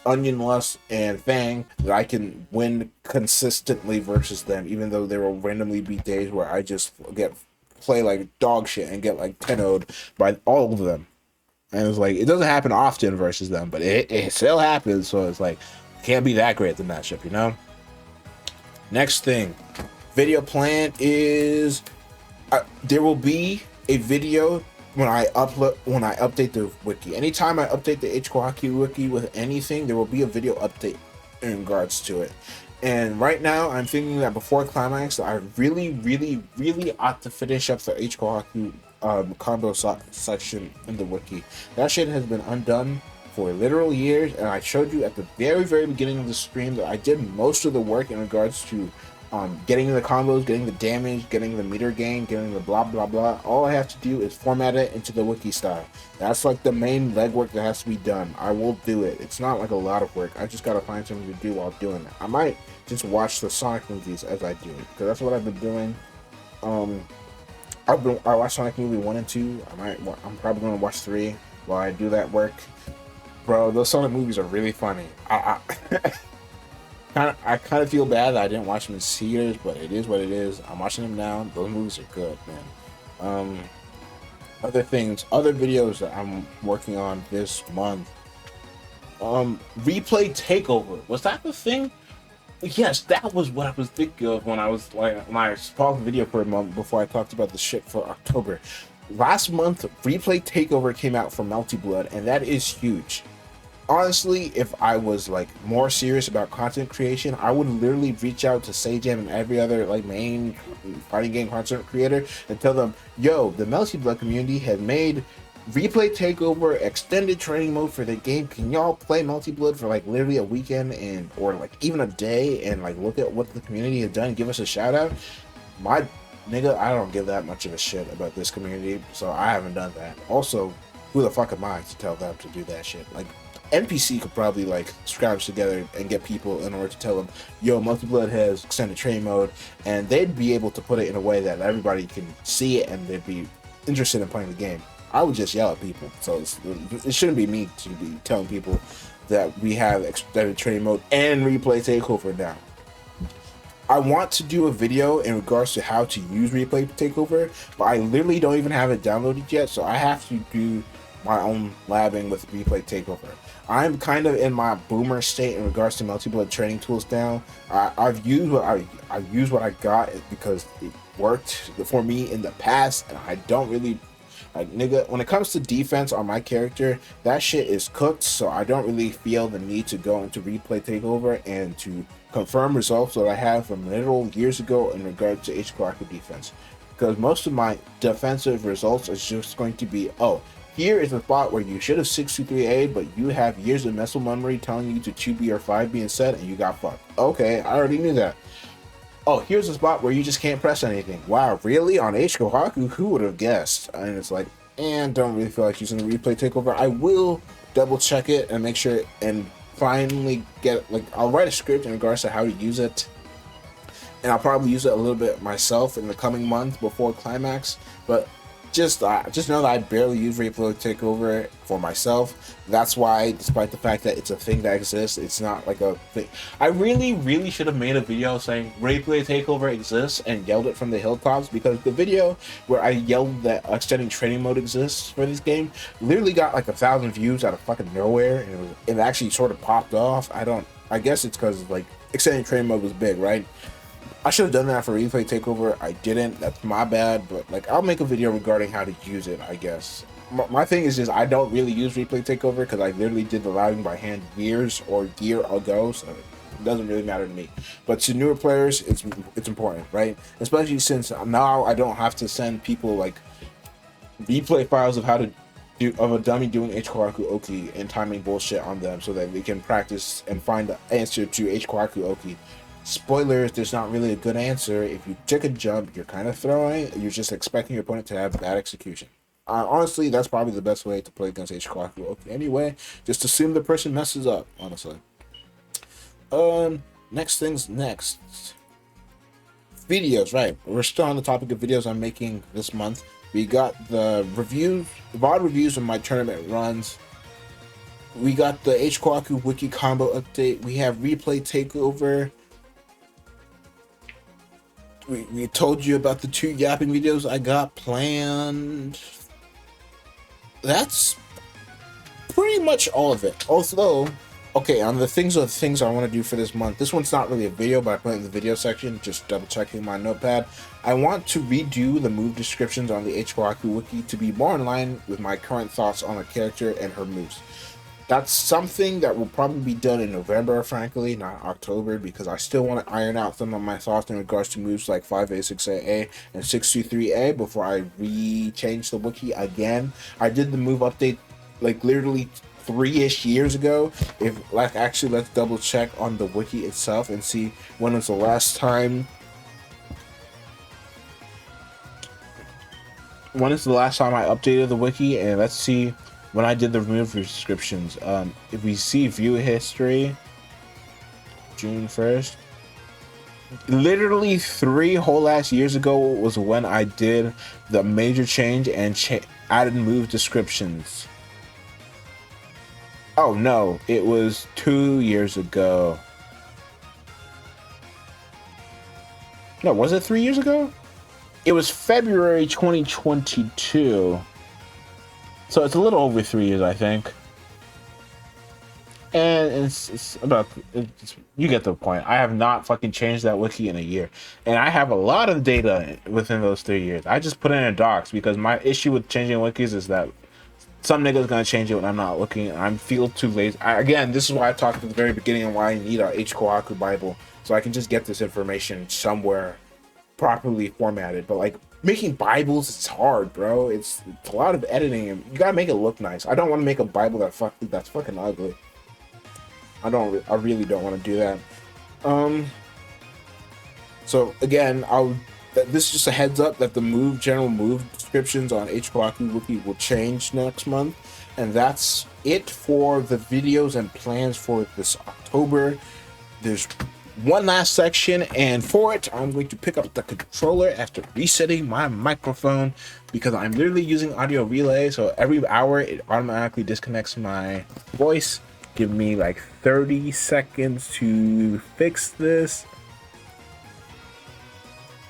Onion Lust, and Fang that I can win consistently versus them, even though there will randomly be days where I just play like dog shit and get like 10-0'd by all of them. And it's like, it doesn't happen often versus them, but it still happens, so it's like, can't be that great at the matchup, you know? Next thing, video plan is there will be a video when I update the wiki. Anytime I update the H-Kkohaku wiki with anything, there will be a video update in regards to it. And right now, I'm thinking that before Climax, I really ought to finish up the H-Kkohaku combo section in the wiki. That shit has been undone for literal years, and I showed you at the very beginning of the stream that I did most of the work in regards to getting the combos, getting the damage, getting the meter gain, getting the blah blah blah. All I have to do is format it into the wiki style. That's like the main legwork that has to be done. I will do it. It's not like a lot of work. I just gotta find something to do while doing it. I might just watch the Sonic movies as I do it, because that's what I've been doing. I watched Sonic movie 1 and 2. I'm probably gonna watch 3 while I do that work. Bro, those Sonic movies are really funny. I kind of feel bad that I didn't watch them in theaters, but it is what it is. I'm watching them now. Those movies are good, man. Other videos that I'm working on this month. Replay Takeover. Was that the thing? Yes, that was what I was thinking of when I paused the video for a moment before I talked about the shit for October. Last month, Replay Takeover came out for Melty Blood, and that is huge. Honestly, if I was like more serious about content creation, I would literally reach out to Sajam and every other like main fighting game content creator and tell them, yo, the Melty Blood community has made Replay Takeover extended training mode for the game. Can y'all play Melty Blood for like literally a weekend or like even a day and like look at what the community has done and give us a shout out? My nigga, I don't give that much of a shit about this community, so I haven't done that. Also, who the fuck am I to tell them to do that shit? Like, NPC could probably like scrounge together and get people in order to tell them, yo, Melty Blood has extended training mode, and they'd be able to put it in a way that everybody can see it and they'd be interested in playing the game. I would just yell at people, so it shouldn't be me to be telling people that we have extended training mode and Replay Takeover now. I want to do a video in regards to how to use Replay Takeover, but I literally don't even have it downloaded yet, so I have to do my own labbing with Replay Takeover. I'm kind of in my boomer state in regards to Melty Blood training tools now. I've used what I got because it worked for me in the past, and I don't really nigga, when it comes to defense on my character, that shit is cooked, so I don't really feel the need to go into Replay Takeover and to confirm results that I have from literal years ago in regards to H-Kkohaku defense. Because most of my defensive results is just going to be, oh, here is a spot where you should have 623A, but you have years of muscle memory telling you to 2B or 5 being set, and you got fucked. Okay, I already knew that. Oh, here's a spot where you just can't press anything. Wow, really? On H-Kkohaku? Who would have guessed? And it's like, and don't really feel like using the Replay Takeover. I will double check it and make sure and finally get, like, I'll write a script in regards to how to use it. And I'll probably use it a little bit myself in the coming month before Climax. But just know that I barely use Replay Takeover for myself. That's why, despite the fact that it's a thing that exists, it's not like a thing. I really should have made a video saying Replay Takeover exists and yelled it from the hilltops, because the video where I yelled that extending training mode exists for this game literally got like 1,000 views out of fucking nowhere, and it actually sort of popped off. I guess it's because like extending training mode was big, right? I should have done that for Replay Takeover. I didn't. That's my bad. But like, I'll make a video regarding how to use it, I guess. My thing is just I don't really use Replay Takeover because I literally did the routing by hand years or year ago, so it doesn't really matter to me. But to newer players, it's important, right? Especially since now I don't have to send people like replay files of how to do of a dummy doing H-Kkohaku Oki and timing bullshit on them so that they can practice and find the answer to H-Kkohaku Oki. Spoilers, there's not really a good answer. If you take a jump, you're kind of throwing. You're just expecting your opponent to have bad execution. Honestly, that's probably the best way to play against H-Kkohaku. Okay, anyway, just assume the person messes up, honestly. Next things next. Videos, right. We're still on the topic of videos I'm making this month. We got the reviews, VOD reviews of my tournament runs. We got the H-Kkohaku Wiki combo update. We have Replay Takeover. We told you about the 2 yapping videos I got planned. That's pretty much all of it. Although, okay, on the things I want to do for this month, this one's not really a video, but I put it in the video section, just double checking my notepad. I want to redo the move descriptions on the H-Kkohaku Wiki to be more in line with my current thoughts on a character and her moves. That's something that will probably be done in November, frankly, not October, because I still want to iron out some of my thoughts in regards to moves like 5A, 6A, and 623A before I re-change the wiki again. I did the move update like literally 3-ish years ago. If like actually, let's double check on the wiki itself and see when was the last time. When is the last time I updated the wiki? And let's see. When I did the move descriptions, if we see view history, June 1st, literally 3 whole ass years ago was when I did the major change and added move descriptions. Oh no, it was 2 years ago. No, was it 3 years ago? It was February 2022. So it's a little over 3 years, I think. And it's about, you get the point. I have not fucking changed that wiki in a year. And I have a lot of data within those 3 years. I just put it in docs because my issue with changing wikis is that some nigga's gonna change it when I'm not looking. I feel too lazy. Again, this is why I talked at the very beginning and why I need a H-Kkohaku Bible. So I can just get this information somewhere properly formatted. But like, making Bibles, it's hard, bro. It's a lot of editing, and you gotta make it look nice. I don't want to make a Bible that's fucking ugly. I really don't want to do that. So again, this is just a heads up that the general move descriptions on H-Kkohaku Wiki will change next month, and that's it for the videos and plans for this October. There's one last section, and for it I'm going to pick up the controller after resetting my microphone because I'm literally using audio relay, so every hour it automatically disconnects my voice. Give me like 30 seconds to fix this.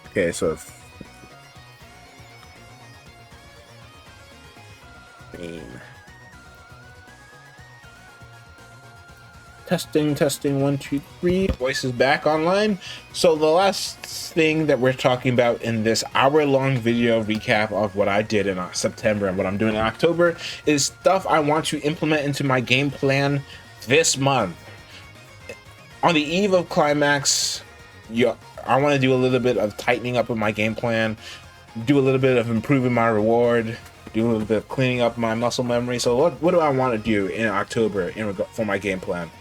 Okay, so testing 1 2 3, voice is back online. So the last thing that we're talking about in this hour-long video recap of what I did in September and what I'm doing in October is stuff I want to implement into my game plan this month. On the eve of Climax, I want to do a little bit of tightening up of my game plan, do a little bit of improving my reward, do a little bit of cleaning up my muscle memory. So what do I want to do in October for my game plan?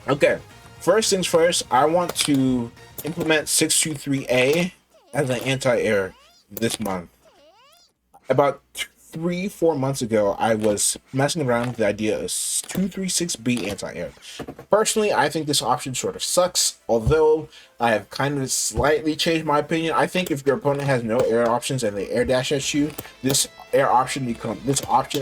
Okay, first things first, I want to implement 623A as an anti-air this month. About 3-4 months ago, I was messing around with the idea of 236B anti-air. Personally, I think this option sort of sucks, although I have kind of slightly changed my opinion. I think if your opponent has no air options and they air dash at you, this option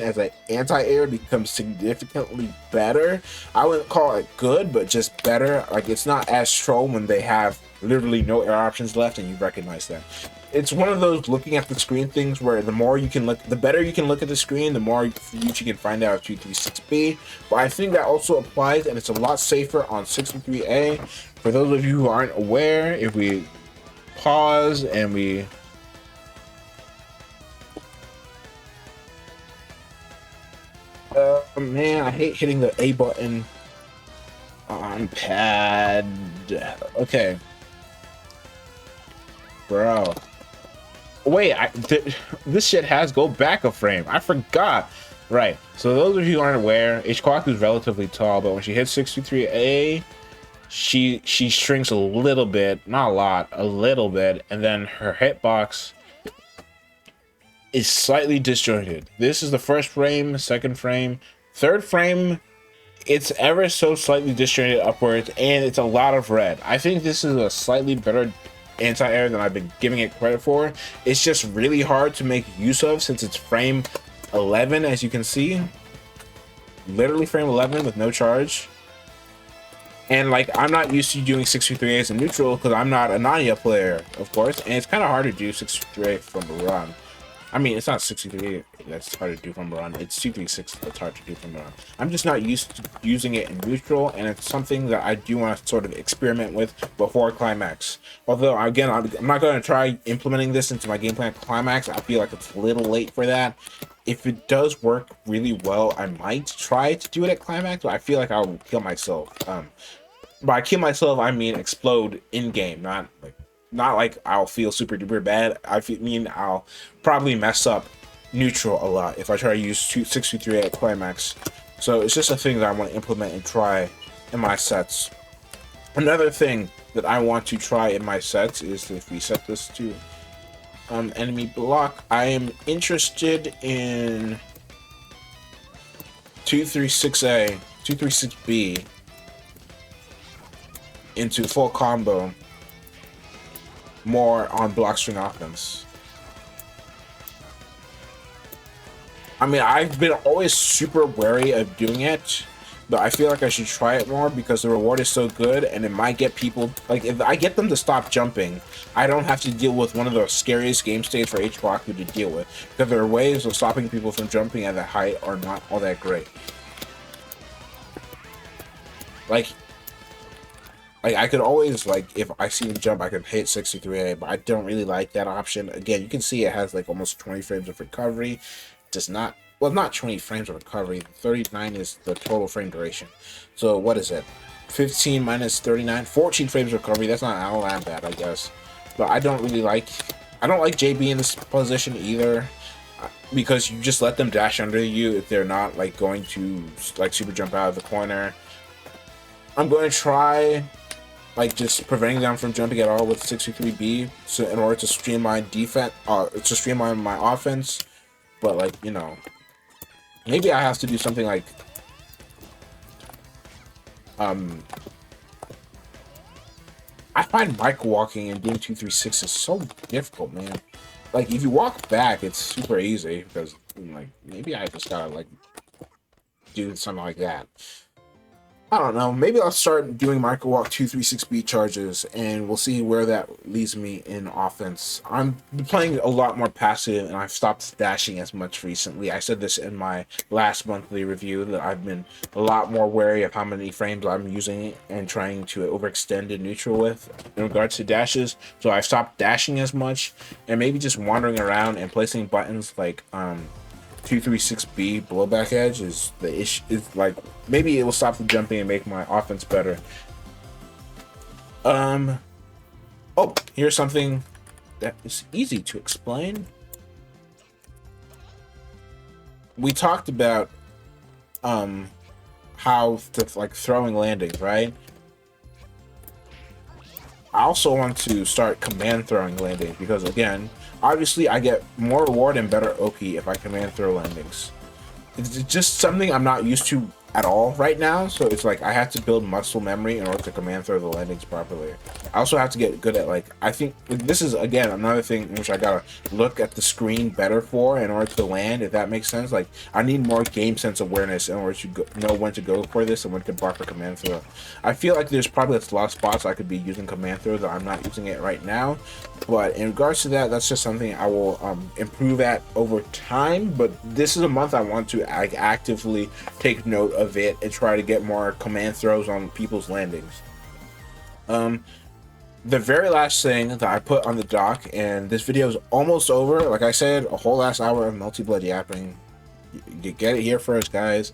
as an anti-air becomes significantly better. I wouldn't call it good, but just better. Like, it's not as troll when they have literally no air options left and you recognize that. It's one of those looking at the screen things where the more you can look, the better you can look at the screen, the more you can find out 236B. But I think that also applies, and it's a lot safer on 63A. For those of you who aren't aware, if we pause and we man, I hate hitting the A button on pad. Okay, bro. Wait, this shit has go back a frame. I forgot. Right. So those of you who aren't aware, H-Kkohaku is relatively tall, but when she hits 63A, she shrinks a little bit, not a lot, a little bit, and then her hitbox is slightly disjointed. This is the first frame, second frame, third frame. It's ever so slightly disjointed upwards, and it's a lot of red. I think this is a slightly better anti-air than I've been giving it credit for. It's just really hard to make use of since it's frame 11, as you can see. Literally frame 11 with no charge. And like, I'm not used to doing 63A as a neutral because I'm not a Nanya player, of course, and it's kind of hard to do 63A from a run. I mean, it's not 63 that's hard to do from a run. It's 236 that's hard to do from a run. I'm just not used to using it in neutral, and it's something that I do want to sort of experiment with before Climax. Although, again, I'm not going to try implementing this into my game plan at Climax. I feel like it's a little late for that. If it does work really well, I might try to do it at Climax, but I feel like I'll kill myself. By kill myself, I mean explode in-game, not like I'll feel super duper bad. mean I'll probably mess up neutral a lot if I try to use 63 at Climax. So it's just a thing that I want to implement and try in my sets. Another thing that I want to try in my sets is if we set this to enemy block, I am interested in 236A, 236B into full combo more on block string offense. I mean, I've been always super wary of doing it, but I feel like I should try it more because the reward is so good, and it might get people, like, if I get them to stop jumping, I don't have to deal with one of the scariest game states for H-Kkohaku to deal with, because their ways of stopping people from jumping at that height are not all that great. Like I could always, like, if I see him jump, I could hit 63A, but I don't really like that option. Again, you can see it has, like, almost 20 frames of recovery. Does not, well, not 20 frames of recovery. 39 is the total frame duration. So, what is it? 15 minus 39? 14 frames of recovery. That's not all that bad, I guess. But I don't like JB in this position either, because you just let them dash under you if they're not, like, going to, like, super jump out of the corner. I'm going to try, like, just preventing them from jumping at all with 63B, so in order to streamline defense, to streamline my offense. But, like, you know, maybe I have to do something like, I find micro walking and doing 236 is so difficult, man. Like, if you walk back, it's super easy because, like, maybe I just gotta, like, do something like that. I don't know. Maybe I'll start doing micro walk 236B charges, and we'll see where that leads me in offense. I'm playing a lot more passive, and I've stopped dashing as much recently. I said this in my last monthly review that I've been a lot more wary of how many frames I'm using and trying to overextend in neutral with in regards to dashes. So I've stopped dashing as much, and maybe just wandering around and placing buttons like 236B blowback edge is the issue. Is like, maybe it will stop the jumping and make my offense better. Oh, here's something that is easy to explain. We talked about how to, like, throwing landings, right? I also want to start command throwing landings because, again, obviously I get more reward and better OP if I command throw landings. It's just something I'm not used to at all right now, so it's like I have to build muscle memory in order to command throw the landings properly. I also have to get good at, like, I think this is again another thing in which I gotta look at the screen better for in order to land, if that makes sense. Like, I need more game sense awareness in order to know when to go for this and when to bar for command throw. I feel like there's probably a lot of spots I could be using command throw that I'm not using it right now, but in regards to that, that's just something I will improve at over time. But this is a month I want to actively take note of it and try to get more command throws on people's landings. The very last thing that I put on the dock, and this video is almost over, like I said, a whole last hour of multi-blood yapping. You get it here first, guys.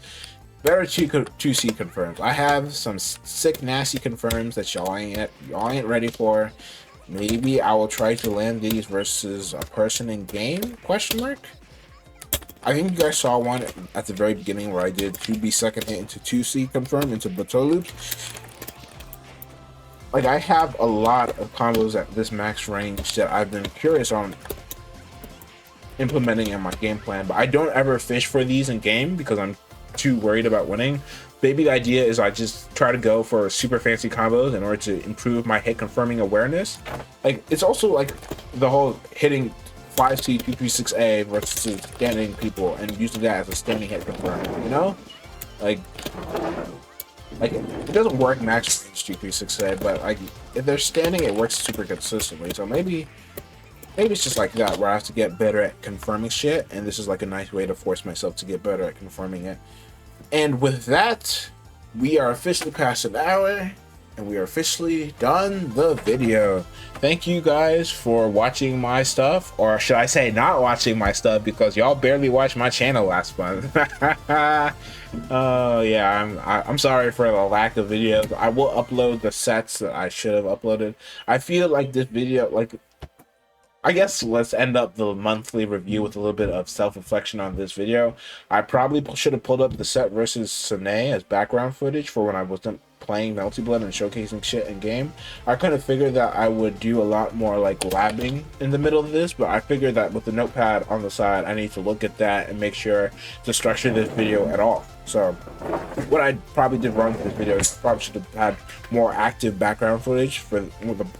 Better 2C confirms. I have some sick nasty confirms that y'all ain't ready for. Maybe I will try to land these versus a person in game, question mark. I think you guys saw one at the very beginning where I did 2B second hit into 2C confirm into bateau loops. Like, I have a lot of combos at this max range that I've been curious on implementing in my game plan, but I don't ever fish for these in game because I'm too worried about winning. Maybe the idea is I just try to go for super fancy combos in order to improve my hit confirming awareness. Like, it's also like the whole hitting 5C 236A versus standing people and using that as a standing hit confirm, you know? Like it doesn't work max range 236A, but like if they're standing, it works super consistently. So maybe it's just like that, where I have to get better at confirming shit, and this is like a nice way to force myself to get better at confirming it. And with that, we are officially past an hour, and we are officially done the video. Thank you guys for watching my stuff, or should I say not watching my stuff, because y'all barely watched my channel last month. Oh yeah, I'm sorry for the lack of videos. I will upload the sets that I should have uploaded. I feel like this video, like, I guess let's end up the monthly review with a little bit of self-reflection on this video. I probably should have pulled up the set versus Sanae as background footage for when I wasn't playing Melty Blood and showcasing shit in game. I kind of figured that I would do a lot more like labbing in the middle of this, but I figured that with the notepad on the side, I need to look at that and make sure to structure this video at all. So what I probably did wrong with this video is probably should have had more active background footage for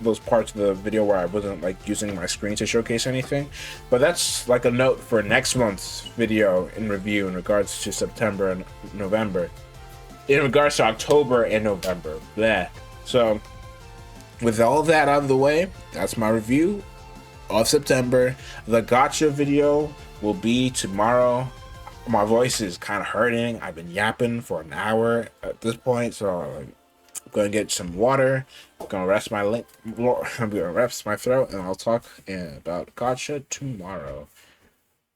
those parts of the video where I wasn't like using my screen to showcase anything. But that's like a note for next month's video in review in regards to September and November. In regards to October and November. Bleh. So with all that out of the way, that's my review of September. The gacha video will be tomorrow. My voice is kind of hurting. I've been yapping for an hour at this point, so I'm gonna get some water. I'm gonna rest my throat, and I'll talk about gacha tomorrow.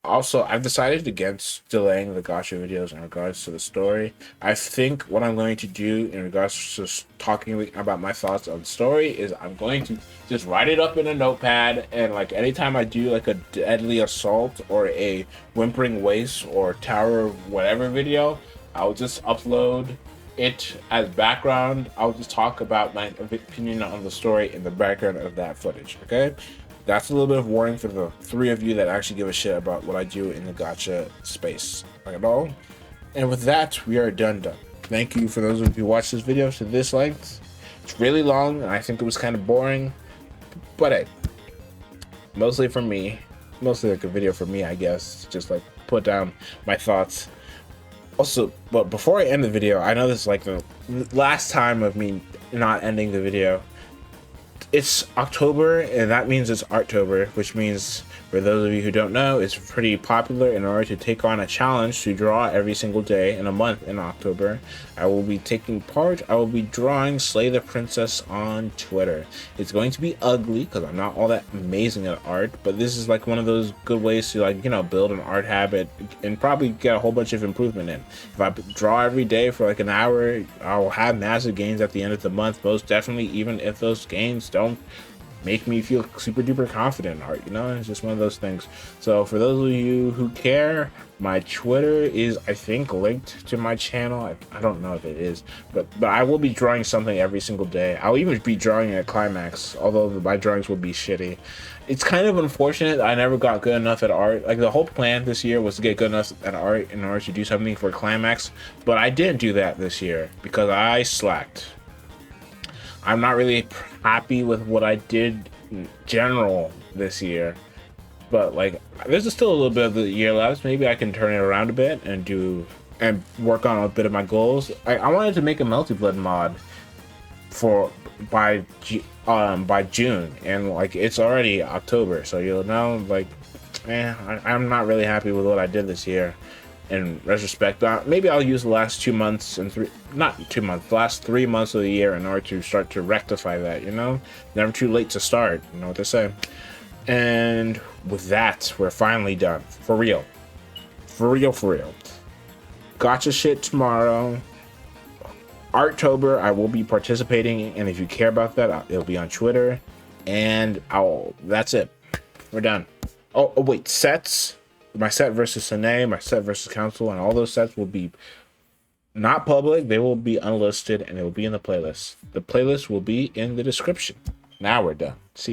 Also, I've decided against delaying the gacha videos in regards to the story. I think what I'm going to do in regards to talking about my thoughts on the story is I'm going to just write it up in a notepad, and like anytime I do like a deadly assault or a whimpering waste or tower of whatever video, I'll just upload it as background. I'll just talk about my opinion on the story in the background of that footage, okay? That's a little bit of warning for the 3 of you that actually give a shit about what I do in the gacha space at all. And with that, we are done. Thank you for those of you who watched this video to this length. It's really long, and I think it was kind of boring. But hey, mostly for me, mostly like a video for me, I guess. Just like put down my thoughts. Also, but before I end the video, I know this is like the last time of me not ending the video. It's October, and that means it's Arttober, which means, for those of you who don't know, it's pretty popular in order to take on a challenge to draw every single day in a month in October. I will be taking part. I will be drawing Slay the Princess on Twitter. It's going to be ugly because I'm not all that amazing at art, but this is like one of those good ways to, like, you know, build an art habit and probably get a whole bunch of improvement in. If I draw every day for like an hour, I will have massive gains at the end of the month, most definitely, even if those gains don't make me feel super duper confident in art, you know? It's just one of those things. So for those of you who care, my Twitter is, I think, linked to my channel. I don't know if it is, but I will be drawing something every single day. I'll even be drawing at Climax, although my drawings will be shitty. It's kind of unfortunate I never got good enough at art. Like, the whole plan this year was to get good enough at art in order to do something for Climax, but I didn't do that this year because I slacked. I'm not really happy with what I did in general this year, but like, there's still a little bit of the year left. Maybe I can turn it around a bit and work on a bit of my goals. I wanted to make a Melty Blood mod for by June, and like, it's already October, so you'll know, like, I'm not really happy with what I did this year. In retrospect, maybe I'll use the last 2 months and the last 3 months of the year in order to start to rectify that, you know? Never too late to start, you know what they say. And with that, we're finally done. For real. For real, for real. Gacha shit tomorrow. Arttober, I will be participating, and if you care about that, it'll be on Twitter. And that's it. We're done. Oh wait, sets. My set versus Sanae, my set versus Counsel, and all those sets will be not public. They will be unlisted, and they will be in the playlist. The playlist will be in the description. Now we're done. See.